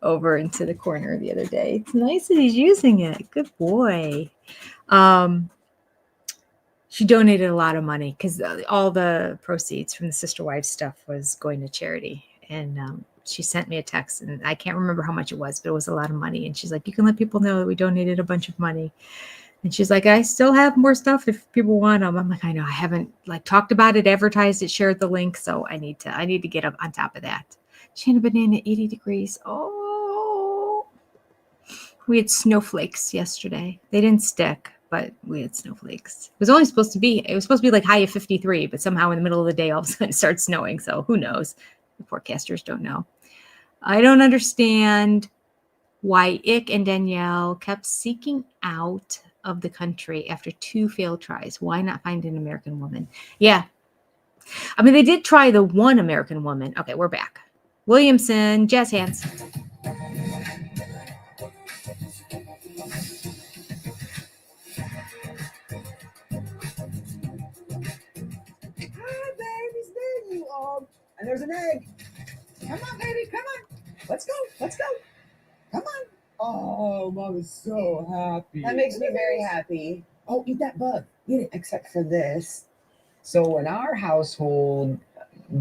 over into the corner the other day. It's nice that he's using it. Good boy. She donated a lot of money because all the proceeds from the Sister Wives stuff was going to charity. And she sent me a text, and I can't remember how much it was, but it was a lot of money. And she's like, you can let people know that we donated a bunch of money. And she's like, I still have more stuff if people want them. I'm like, I know, I haven't like talked about it, advertised it, shared the link. So I need to get up on top of that. Shana Banana, 80 degrees. Oh, we had snowflakes yesterday. They didn't stick, but we had snowflakes. It was supposed to be like high of 53, but somehow in the middle of the day, all of a sudden it starts snowing. So who knows? The forecasters don't know. I don't understand why Ick and Danielle kept seeking out of the country after 2 failed tries. Why not find an American woman? Yeah. I mean, they did try the one American woman. Okay, we're back. Williamson, jazz hands. Hi, baby, there you are. And there's an egg. Come on, baby, come on. Let's go, let's go. Come on. Oh, Mom is so happy. That makes me very happy. Oh, eat that bug. Eat it. Except for this. So in our household,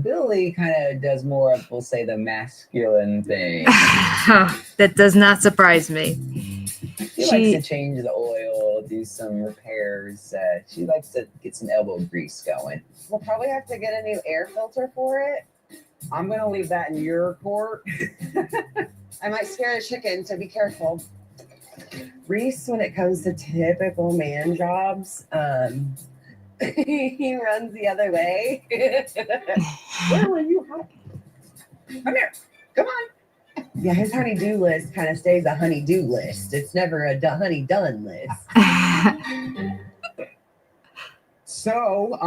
Billy kind of does more of, we'll say, the masculine thing. That does not surprise me. She likes to change the oil, do some repairs. She likes to get some elbow grease going. We'll probably have to get a new air filter for it. I'm going to leave that in your court. I might scare a chicken, so be careful. Reese, when it comes to typical man jobs, he runs the other way. Where were you? Come here. Come on. Yeah, his honey-do list kind of stays a honey-do list. It's never a honey-done list. So,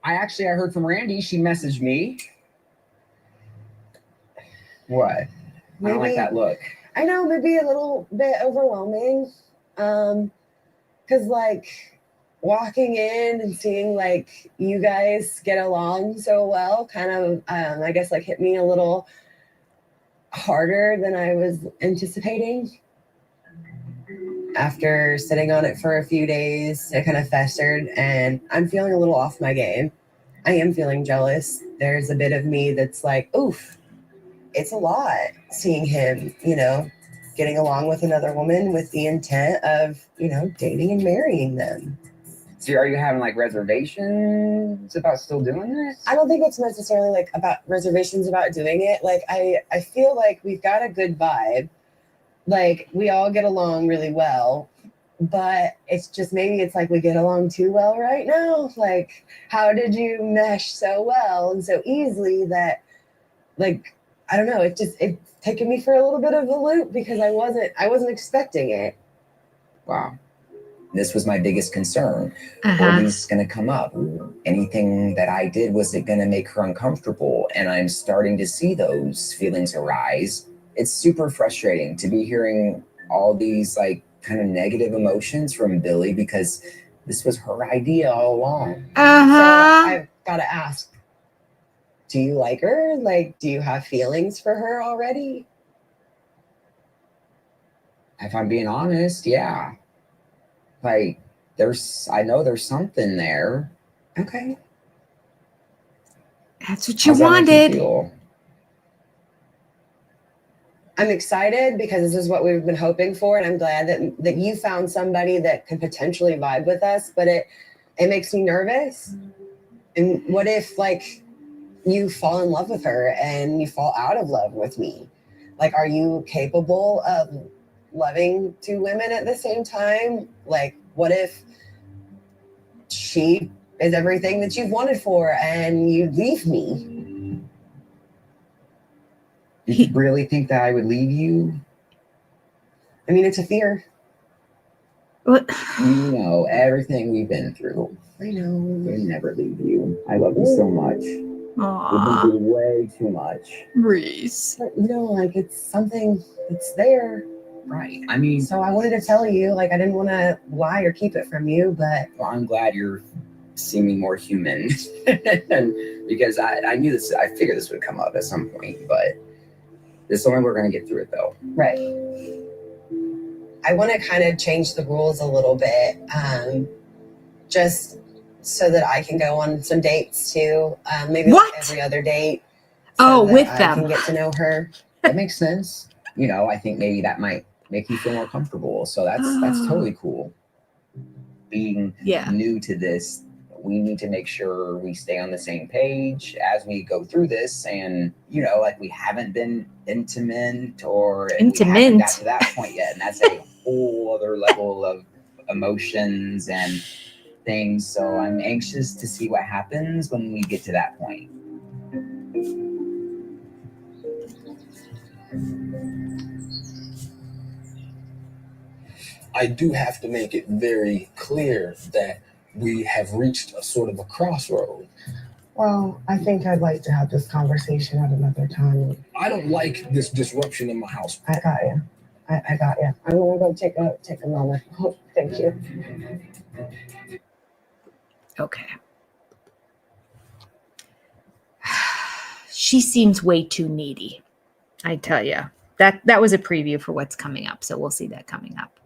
I heard from Randy. She messaged me. What? I don't like that look. I know, maybe a little bit overwhelming. Because like walking in and seeing like you guys get along so well kind of I guess like hit me a little harder than I was anticipating. After sitting on it for a few days, it kind of festered, and I'm feeling a little off my game. I am feeling jealous. There's a bit of me that's like, oof, it's a lot seeing him, getting along with another woman with the intent of, dating and marrying them. So are you having like reservations about still doing this? I don't think it's necessarily like about reservations about doing it. Like I feel like we've got a good vibe. Like we all get along really well, but it's just maybe it's like we get along too well right now. Like how did you mesh so well and so easily that like I don't know, it's taken me for a little bit of a loop because I wasn't expecting it. Wow. This was my biggest concern. Were these going to come up? Anything that I did, was it going to make her uncomfortable? And I'm starting to see those feelings arise. It's super frustrating to be hearing all these like kind of negative emotions from Billy because this was her idea all along. So I've got to ask, do you like her? Like, do you have feelings for her already? if I'm being honest, yeah. Like I know there's something there. Okay. That's what you How's that make wanted. feel? I'm excited because this is what we've been hoping for, and I'm glad that you found somebody that could potentially vibe with us. But it makes me nervous. And what if like you fall in love with her and you fall out of love with me? Like, are you capable of loving two women at the same time? Like, what if she is everything that you've wanted for and you leave me? You really think that I would leave you? I mean, it's a fear. What? You know everything we've been through. I know. We'd never leave you. I love you so much. We've been Aw, through way too much. Reese. But, like it's something that's there. Right. I mean, So I wanted to tell you, like, I didn't want to lie or keep it from you, but well, I'm glad you're seeming more human. And because I knew this, I figured this would come up at some point, but this is the only way we're going to get through it, though. right. I want to kind of change the rules a little bit, just so that I can go on some dates too. Maybe like What? every other date. Oh, that with I them. can get to know her. That makes sense. I think maybe that might make you feel more comfortable. So that's totally cool. Being Yeah. new to this, we need to make sure we stay on the same page as we go through this. And, like we haven't been intimate or we haven't got to that point yet. And that's a whole other level of emotions and things. So I'm anxious to see what happens when we get to that point. I do have to make it very clear that we have reached a sort of a crossroad. Well, I think I'd like to have this conversation at another time. I don't like this disruption in my house. I got you. I got you. I'm gonna go take a moment. Oh, thank you. Okay. She seems way too needy. I tell you. That was a preview for what's coming up, so we'll see that coming up.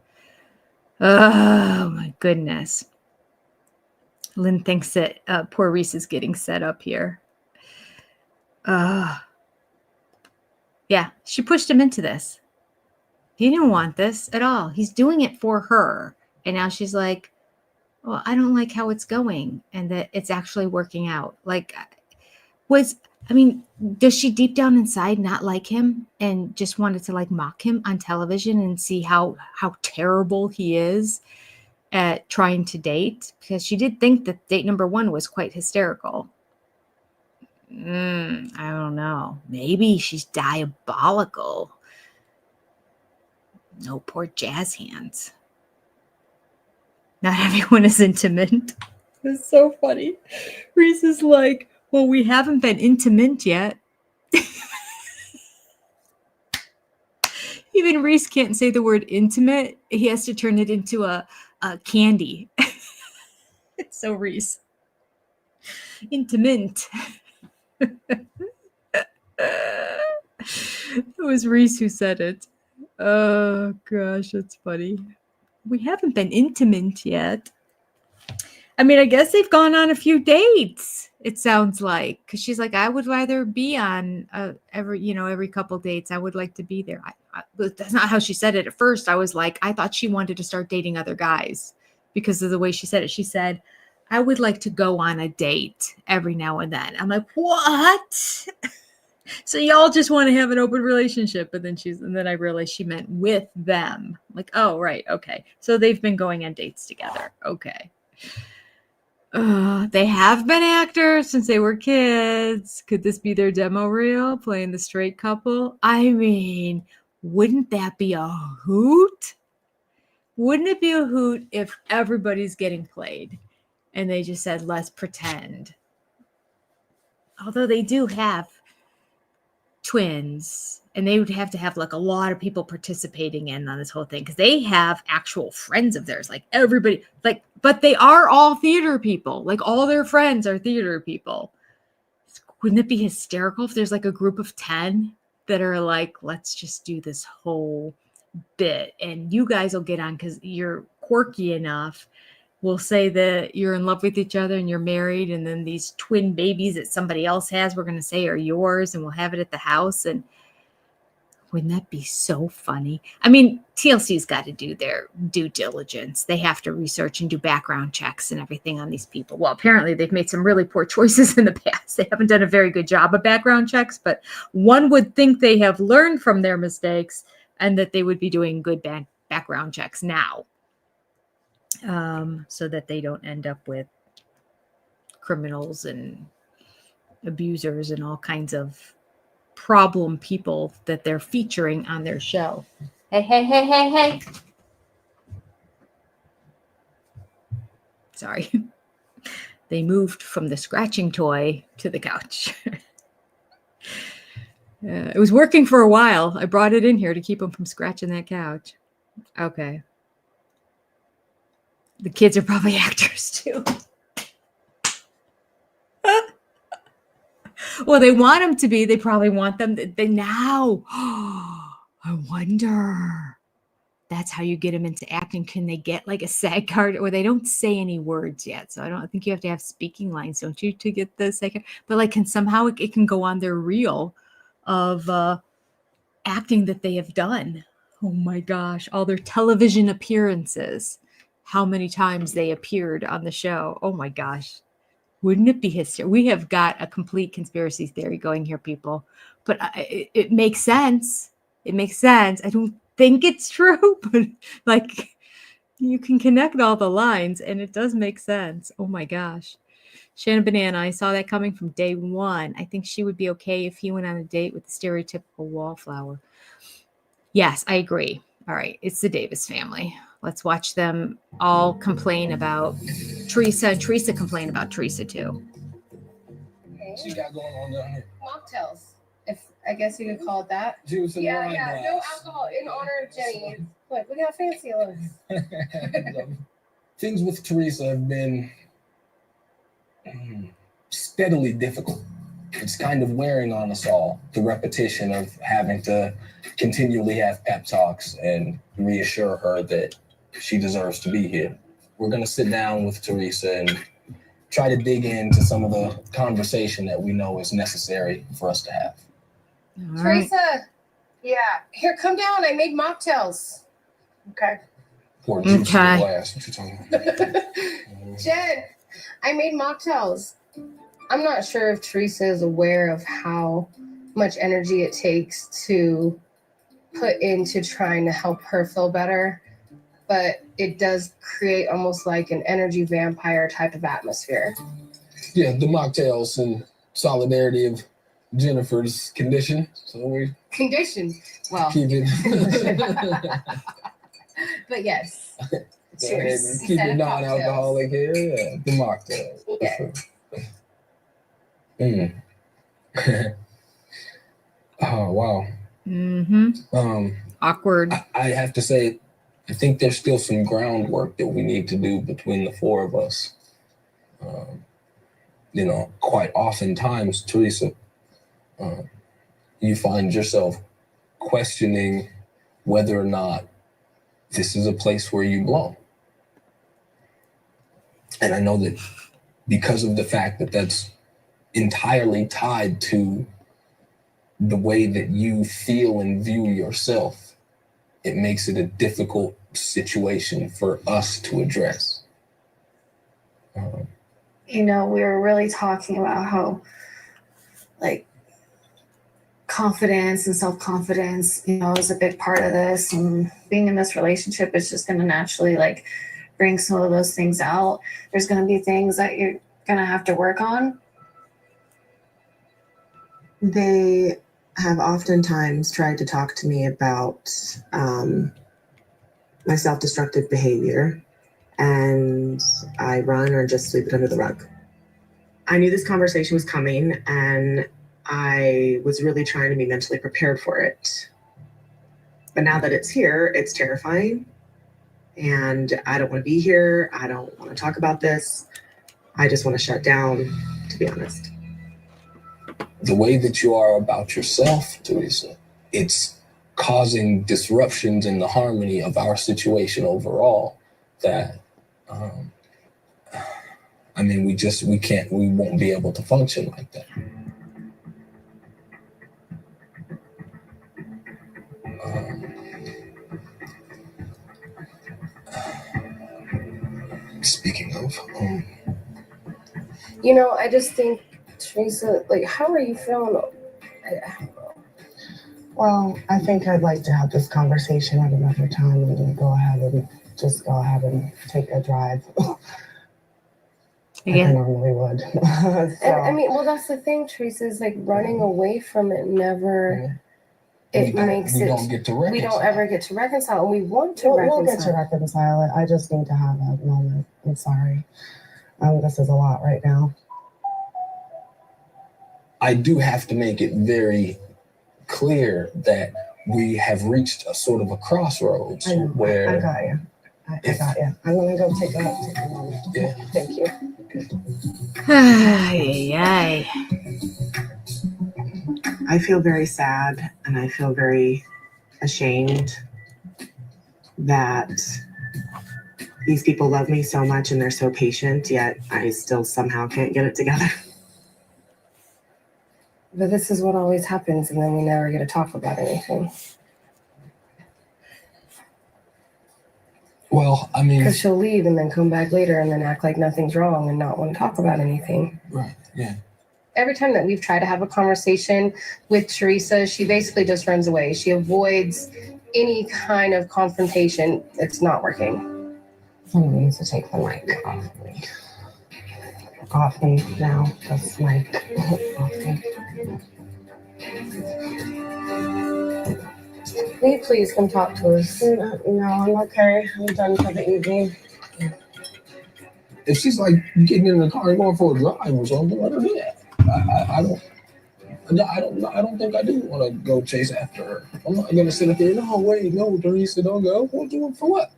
Oh my goodness. Lynn thinks that poor Reese is getting set up here. Yeah, she pushed him into this. He didn't want this at all. He's doing it for her. And now she's like, well, I don't like how it's going and that it's actually working out. Like, does she deep down inside not like him and just wanted to like mock him on television and see how terrible he is at trying to date? Because she did think that date number 1 was quite hysterical. I don't know. Maybe she's diabolical. No, poor jazz hands. Not everyone is intimate. It's so funny. Reese is like, well, we haven't been intimate yet. Even Reese can't say the word intimate. He has to turn it into a candy. It's so Reese. Intimate. It was Reese who said it. Oh, gosh, that's funny. We haven't been intimate yet. I mean, I guess they've gone on a few dates, it sounds like. Because she's like, I would rather be on every couple dates. I would like to be there. But that's not how she said it at first. I was like, I thought she wanted to start dating other guys because of the way she said it. She said, I would like to go on a date every now and then. I'm like, what? So y'all just want to have an open relationship. And then I realized she meant with them. I'm like, oh, right. Okay. So they've been going on dates together. Okay. They have been actors since they were kids. Could this be their demo reel playing the straight couple? I mean, wouldn't that be a hoot? Wouldn't it be a hoot if everybody's getting played and they just said, let's pretend? Although they do have twins and they would have to have like a lot of people participating in on this whole thing because they have actual friends of theirs, like everybody, like, but they are all theater people, like all their friends are theater people. Wouldn't it be hysterical if there's like a group of 10 that are like, let's just do this whole bit, and you guys will get on because you're quirky enough. We'll say that you're in love with each other and you're married, and then these twin babies that somebody else has, we're going to say are yours, and we'll have it at the house. And wouldn't that be so funny? I mean, TLC's got to do their due diligence. They have to research and do background checks and everything on these people. Well, apparently they've made some really poor choices in the past. They haven't done a very good job of background checks, but one would think they have learned from their mistakes and that they would be doing good background checks now, so that they don't end up with criminals and abusers and all kinds of problem people that they're featuring on their show. Hey. Sorry. They moved from the scratching toy to the couch. It was working for a while. I brought it in here to keep them from scratching that couch. Okay. The kids are probably actors too. Well, they want them to be. They probably want them. They now. I wonder. That's how you get them into acting. Can they get like a SAG card? Or they don't say any words yet, so I think you have to have speaking lines, don't you, to get the SAG card? But like, can somehow it can go on their reel of acting that they have done. Oh my gosh, all their television appearances. How many times they appeared on the show? Oh my gosh. Wouldn't it be history? We have got a complete conspiracy theory going here, people. But it makes sense. It makes sense. I don't think it's true, but like you can connect all the lines and it does make sense. Oh my gosh. Shannon Banana, I saw that coming from day one. I think she would be okay if he went on a date with the stereotypical wallflower. Yes, I agree. All right. It's the Davis family. Let's watch them all complain about Teresa, and Teresa complain about Teresa too. What you got going on down here? Mocktails, if I guess you could call it that. Juice and wine No glass. alcohol in honor of Jenny. Look, we got fancy looks. Things with Teresa have been steadily difficult. It's kind of wearing on us all, the repetition of having to continually have pep talks and reassure her that she deserves to be here. We're going to sit down with Teresa and try to dig into some of the conversation that we know is necessary for us to have. All right. Teresa, yeah, here, come down. I made mocktails. Okay. Pour juice in the Okay. glass. What you talking about? Jen, I made mocktails. I'm not sure if Teresa is aware of how much energy it takes to put into trying to help her feel better, but it does create almost like an energy vampire type of atmosphere. Yeah, the mocktails in solidarity of Jennifer's condition. So we Condition. Well, keep it. but yes. Go ahead and keep it non-alcoholic here. Yeah, the mocktails. Yeah. Oh wow. Mm-hmm. Awkward. I have to say, I think there's still some groundwork that we need to do between the four of us. Quite oftentimes, Teresa, you find yourself questioning whether or not this is a place where you belong. And I know that because of the fact that that's entirely tied to the way that you feel and view yourself, it makes it a difficult situation for us to address. We were really talking about how, like, confidence and self-confidence, is a big part of this. And being in this relationship is just going to naturally, like, bring some of those things out. There's going to be things that you're going to have to work on. They have oftentimes tried to talk to me about my self-destructive behavior, and I run or just sweep it under the rug. I knew this conversation was coming, and I was really trying to be mentally prepared for it. But now that it's here, it's terrifying, and I don't want to be here. I don't want to talk about this. I just want to shut down, to be honest. The way that you are about yourself, Teresa, it's causing disruptions in the harmony of our situation overall that I mean, we won't be able to function like that. Speaking of, You know, I just think, Teresa, like, how are you feeling? I don't know. Well, I think I'd like to have this conversation at another time and then go ahead and take a drive. Like I normally would. I mean, well, that's the thing, Teresa, is like running away from it never. It makes it. We don't ever get to reconcile, and we want to reconcile. We'll get to reconcile it. I just need to have a moment. I'm sorry. This is a lot right now. I do have to make it very clear that we have reached a sort of a crossroads where I got you. I got you. I'm gonna go take a moment. Yeah. Thank you. Ay. I feel very sad and I feel very ashamed that these people love me so much and they're so patient, yet I still somehow can't get it together. But this is what always happens, and then we never get to talk about anything. Well, I mean, because she'll leave and then come back later and then act like nothing's wrong and not want to talk about anything. Right. Yeah. Every time that we've tried to have a conversation with Teresa, she basically just runs away. She avoids any kind of confrontation. It's not working. Someone needs to take the mic off me. Off me now. This mic off me. Will you please come talk to us? No, I'm okay. I'm done for the evening. If she's like getting in the car and going for a drive or something, let her do that. I don't think I do want to go chase after her. I'm not gonna sit up there. No, wait, no, Teresa, don't go. Won't do it for what?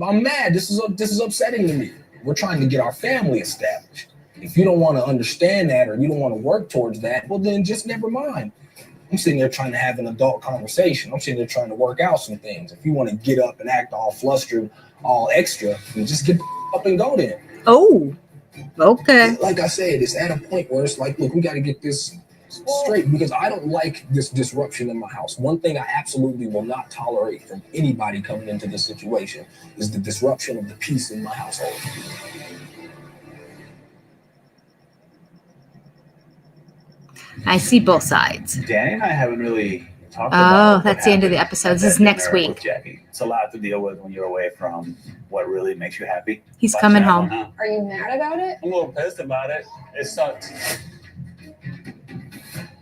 I'm mad. This is upsetting to me. We're trying to get our family established. If you don't want to understand that or you don't want to work towards that, well, then just never mind. I'm sitting there trying to have an adult conversation. I'm sitting there trying to work out some things. If you want to get up and act all flustered, all extra, then just get up and go then. Oh, okay. Like I said, it's at a point where it's like, look, we got to get this straight because I don't like this disruption in my house. One thing I absolutely will not tolerate from anybody coming into this situation is the disruption of the peace in my household. I see both sides. Danny and I haven't really talked about. Oh, that's the end of the episode. This is next week. Jackie. It's a lot to deal with when you're away from what really makes you happy. He's coming home. Are you mad about it? I'm a little pissed about it. It sucks.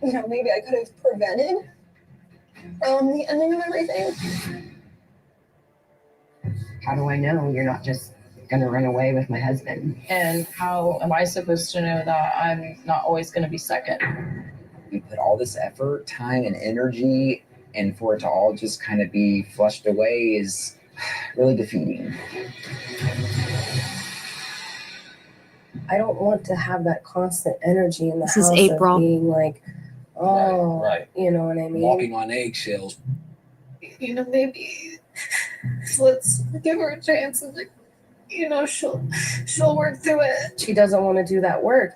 You know, maybe I could have prevented the ending of everything. How do I know you're not just gonna run away with my husband? And how am I supposed to know that I'm not always going to be second? We put all this effort, time, and energy, and for it to all just kind of be flushed away is really defeating. I don't want to have that constant energy in the This house is April. of being like, oh, Right. You know what I mean? Walking on eggshells. You know, maybe let's give her a chance and, like, you know, she'll work through it. She doesn't want to do that work.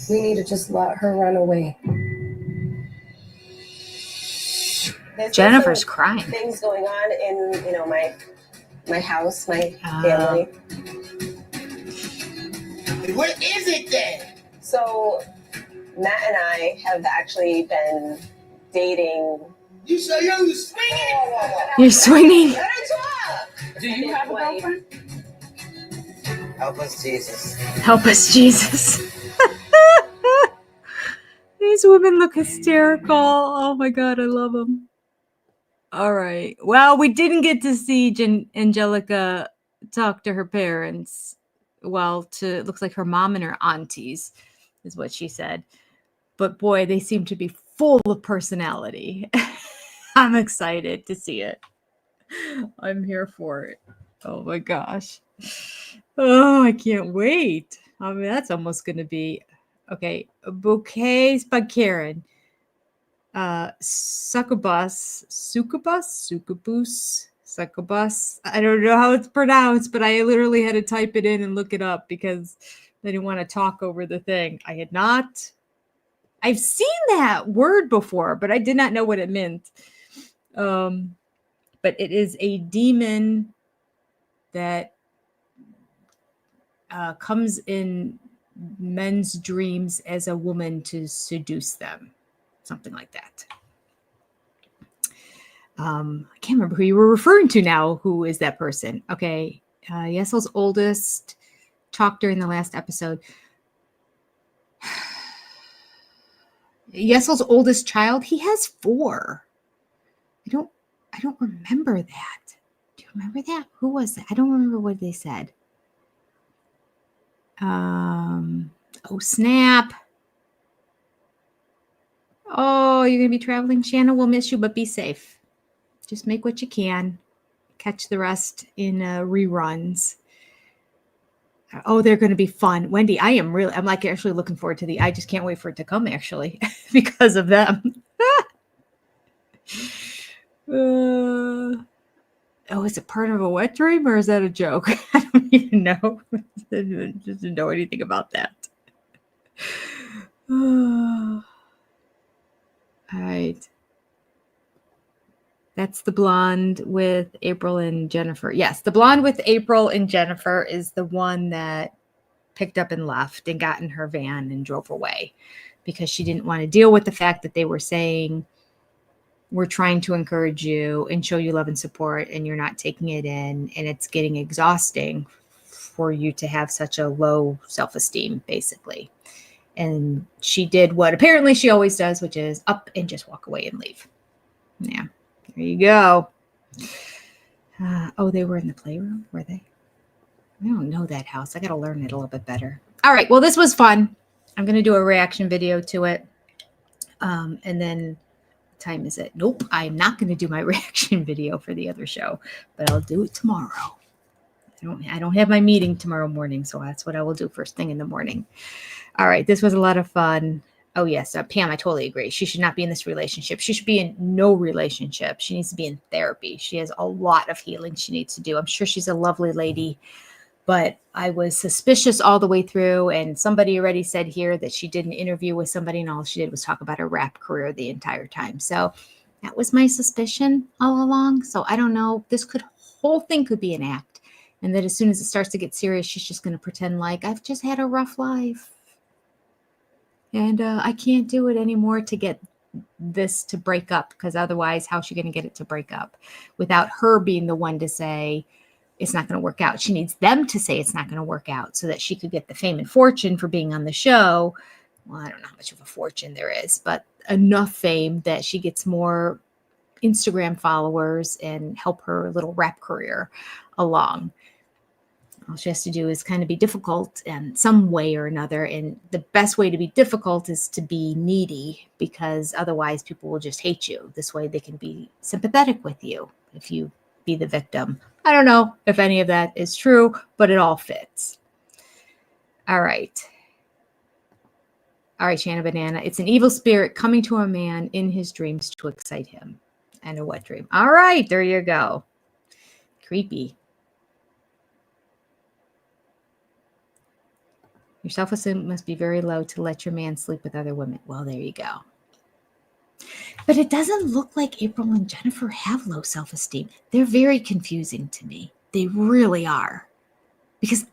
We need to just let her run away. There's Jennifer's some crying. things going on in, you know, my house, my Ah. family. What is it then? So Matt and I have actually been dating. You so young, you swinging. You're swinging. Do you have a girlfriend? Help us, Jesus. Help us, Jesus. These women look hysterical. Oh my God, I love them. All right. Well, we didn't get to see Angelica talk to her parents. Well, it looks like her mom and her aunties is what she said. But boy, they seem to be full of personality. I'm excited to see it. I'm here for it. Oh my gosh. Oh, I can't wait. I mean, that's almost going to be okay. Bouquets by Karen. Succubus. I don't know how it's pronounced, but I literally had to type it in and look it up because I didn't want to talk over the thing. I've seen that word before, but I did not know what it meant. But it is a demon that comes in men's dreams as a woman to seduce them. Something like that. I can't remember who you were referring to now. Who is that person? Okay. Yesel's oldest talked during the last episode. Yesel's oldest child, he has 4. I don't remember that. Do you remember that? Who was that? I don't remember what they said. Oh snap. Oh, you're gonna be traveling, Shanna. We'll miss you, but be safe. Just make what you can. Catch the rest in reruns. Oh, they're going to be fun. Wendy, I'm like actually looking forward to I just can't wait for it to come actually because of them. Oh, is it part of a wet dream or is that a joke? I don't even know. I just didn't know anything about that. All right. That's the blonde with April and Jennifer. Yes, the blonde with April and Jennifer is the one that picked up and left and got in her van and drove away because she didn't want to deal with the fact that they were saying, we're trying to encourage you and show you love and support, and you're not taking it in, and it's getting exhausting for you to have such a low self-esteem, basically. And she did what apparently she always does, which is up and just walk away and leave. Yeah. There you go. Oh, they were in the playroom, were they? I don't know that house. I got to learn it a little bit better. All right. Well, this was fun. I'm going to do a reaction video to it. And then what time is it? Nope. I'm not going to do my reaction video for the other show, but I'll do it tomorrow. I don't have my meeting tomorrow morning, so that's what I will do first thing in the morning. All right. This was a lot of fun. Oh, yes. Pam, I totally agree. She should not be in this relationship. She should be in no relationship. She needs to be in therapy. She has a lot of healing she needs to do. I'm sure she's a lovely lady, but I was suspicious all the way through. And somebody already said here that she did an interview with somebody and all she did was talk about her rap career the entire time. So that was my suspicion all along. So I don't know. Whole thing could be an act. And that as soon as it starts to get serious, she's just going to pretend like I've just had a rough life. And I can't do it anymore to get this to break up, because otherwise, how's she going to get it to break up without her being the one to say it's not going to work out? She needs them to say it's not going to work out so that she could get the fame and fortune for being on the show. Well, I don't know how much of a fortune there is, but enough fame that she gets more Instagram followers and help her little rap career along. All she has to do is kind of be difficult in some way or another. And the best way to be difficult is to be needy, because otherwise people will just hate you. This way they can be sympathetic with you if you be the victim. I don't know if any of that is true, but it all fits. All right. All right, Shanna Banana. It's an evil spirit coming to a man in his dreams to excite him. And a wet dream. All right, there you go. Creepy. Your self-esteem must be very low to let your man sleep with other women. Well, there you go. But it doesn't look like April and Jennifer have low self-esteem. They're very confusing to me. They really are. Because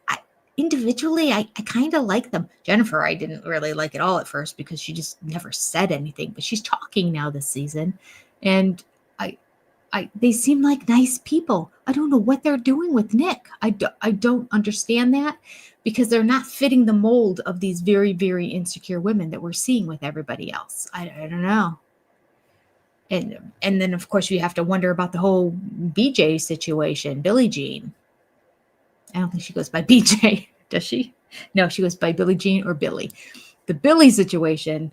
individually, I kind of like them. Jennifer, I didn't really like at all at first because she just never said anything. But she's talking now this season. And they seem like nice people. I don't know what they're doing with Nick. I don't understand that, because they're not fitting the mold of these very, very insecure women that we're seeing with everybody else. I don't know. And then, of course, you have to wonder about the whole BJ situation, Billie Jean. I don't think she goes by BJ, does she? No, she goes by Billie Jean or Billy. The Billy situation,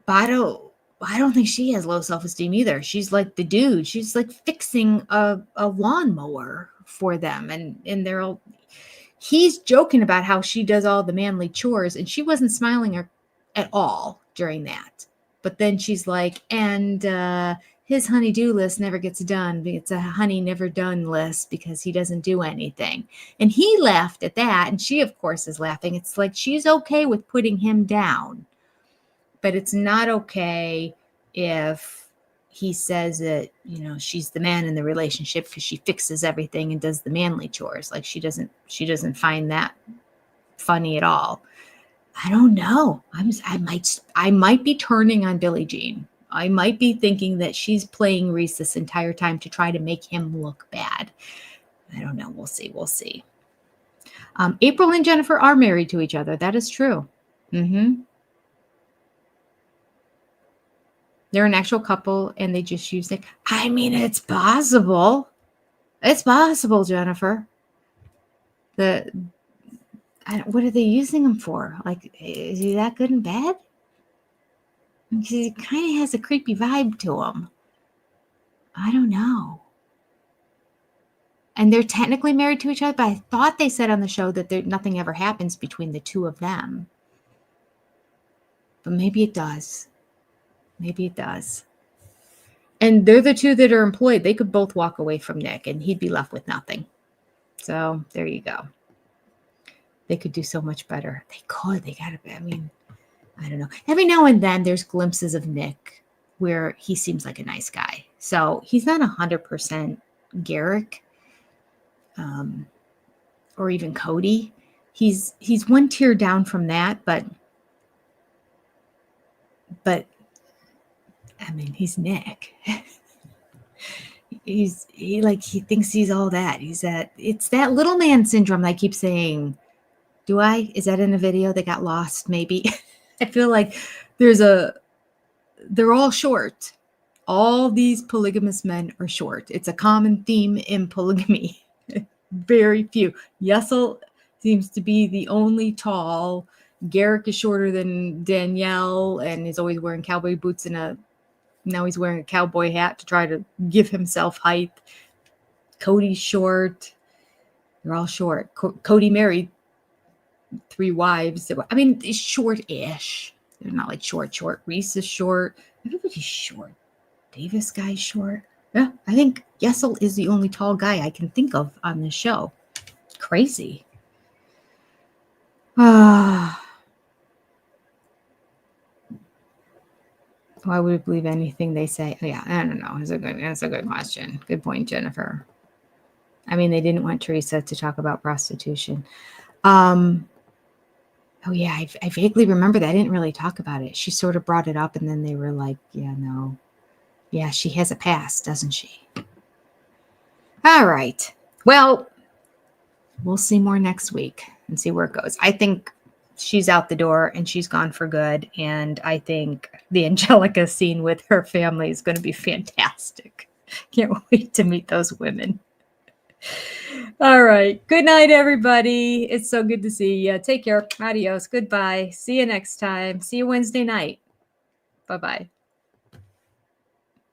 but I don't think she has low self-esteem either. She's like the dude. She's like fixing a lawnmower for them. And they're all, he's joking about how she does all the manly chores, and she wasn't smiling at all during that. But then she's like, and his honey-do list never gets done. It's a honey never done list because he doesn't do anything. And he laughed at that. And she, of course, is laughing. It's like she's okay with putting him down. But it's not okay if he says that, you know, she's the man in the relationship because she fixes everything and does the manly chores. Like she doesn't find that funny at all. I don't know. I might be turning on Billie Jean. I might be thinking that she's playing Reese this entire time to try to make him look bad. I don't know. We'll see. We'll see. April and Jennifer are married to each other. That is true. They're an actual couple, and they just use it. I mean, it's possible. It's possible, Jennifer. What are they using him for? Like, is he that good and bad? Because he kind of has a creepy vibe to him. I don't know. And they're technically married to each other, but I thought they said on the show that nothing ever happens between the two of them. But maybe it does. Maybe it does. And they're the two that are employed. They could both walk away from Nick and he'd be left with nothing. So there you go. They could do so much better. They could. They got to. I mean, I don't know. Every now and then there's glimpses of Nick where he seems like a nice guy. So he's not 100% Garrick or even Cody. He's one tier down from that, but I mean, he's Nick. he thinks he's all that. It's that little man syndrome I keep saying. Is that in a video that got lost? Maybe. I feel like they're all short. All these polygamous men are short. It's a common theme in polygamy. Very few. Yesel seems to be the only tall. Garrick is shorter than Danielle and is always wearing cowboy boots and now he's wearing a cowboy hat to try to give himself height. Cody's short. They're all short. Cody married 3 wives. I mean, it's short-ish. They're not like short. Reese is short. Everybody's short. Davis guy's short. Yeah, I think Yesel is the only tall guy I can think of on this show. Crazy. Why would we believe anything they say? Oh, yeah, I don't know. That's a good question. Good point, Jennifer. I mean, they didn't want Teresa to talk about prostitution. Oh, yeah, I vaguely remember that. I didn't really talk about it. She sort of brought it up, and then they were like, yeah, no. Yeah, she has a past, doesn't she? All right. Well, we'll see more next week and see where it goes. I think she's out the door, and she's gone for good, and I think the Angelica scene with her family is going to be fantastic. Can't wait to meet those women. All right. Good night, everybody. It's so good to see you. Take care. Adios. Goodbye. See you next time. See you Wednesday night. Bye-bye.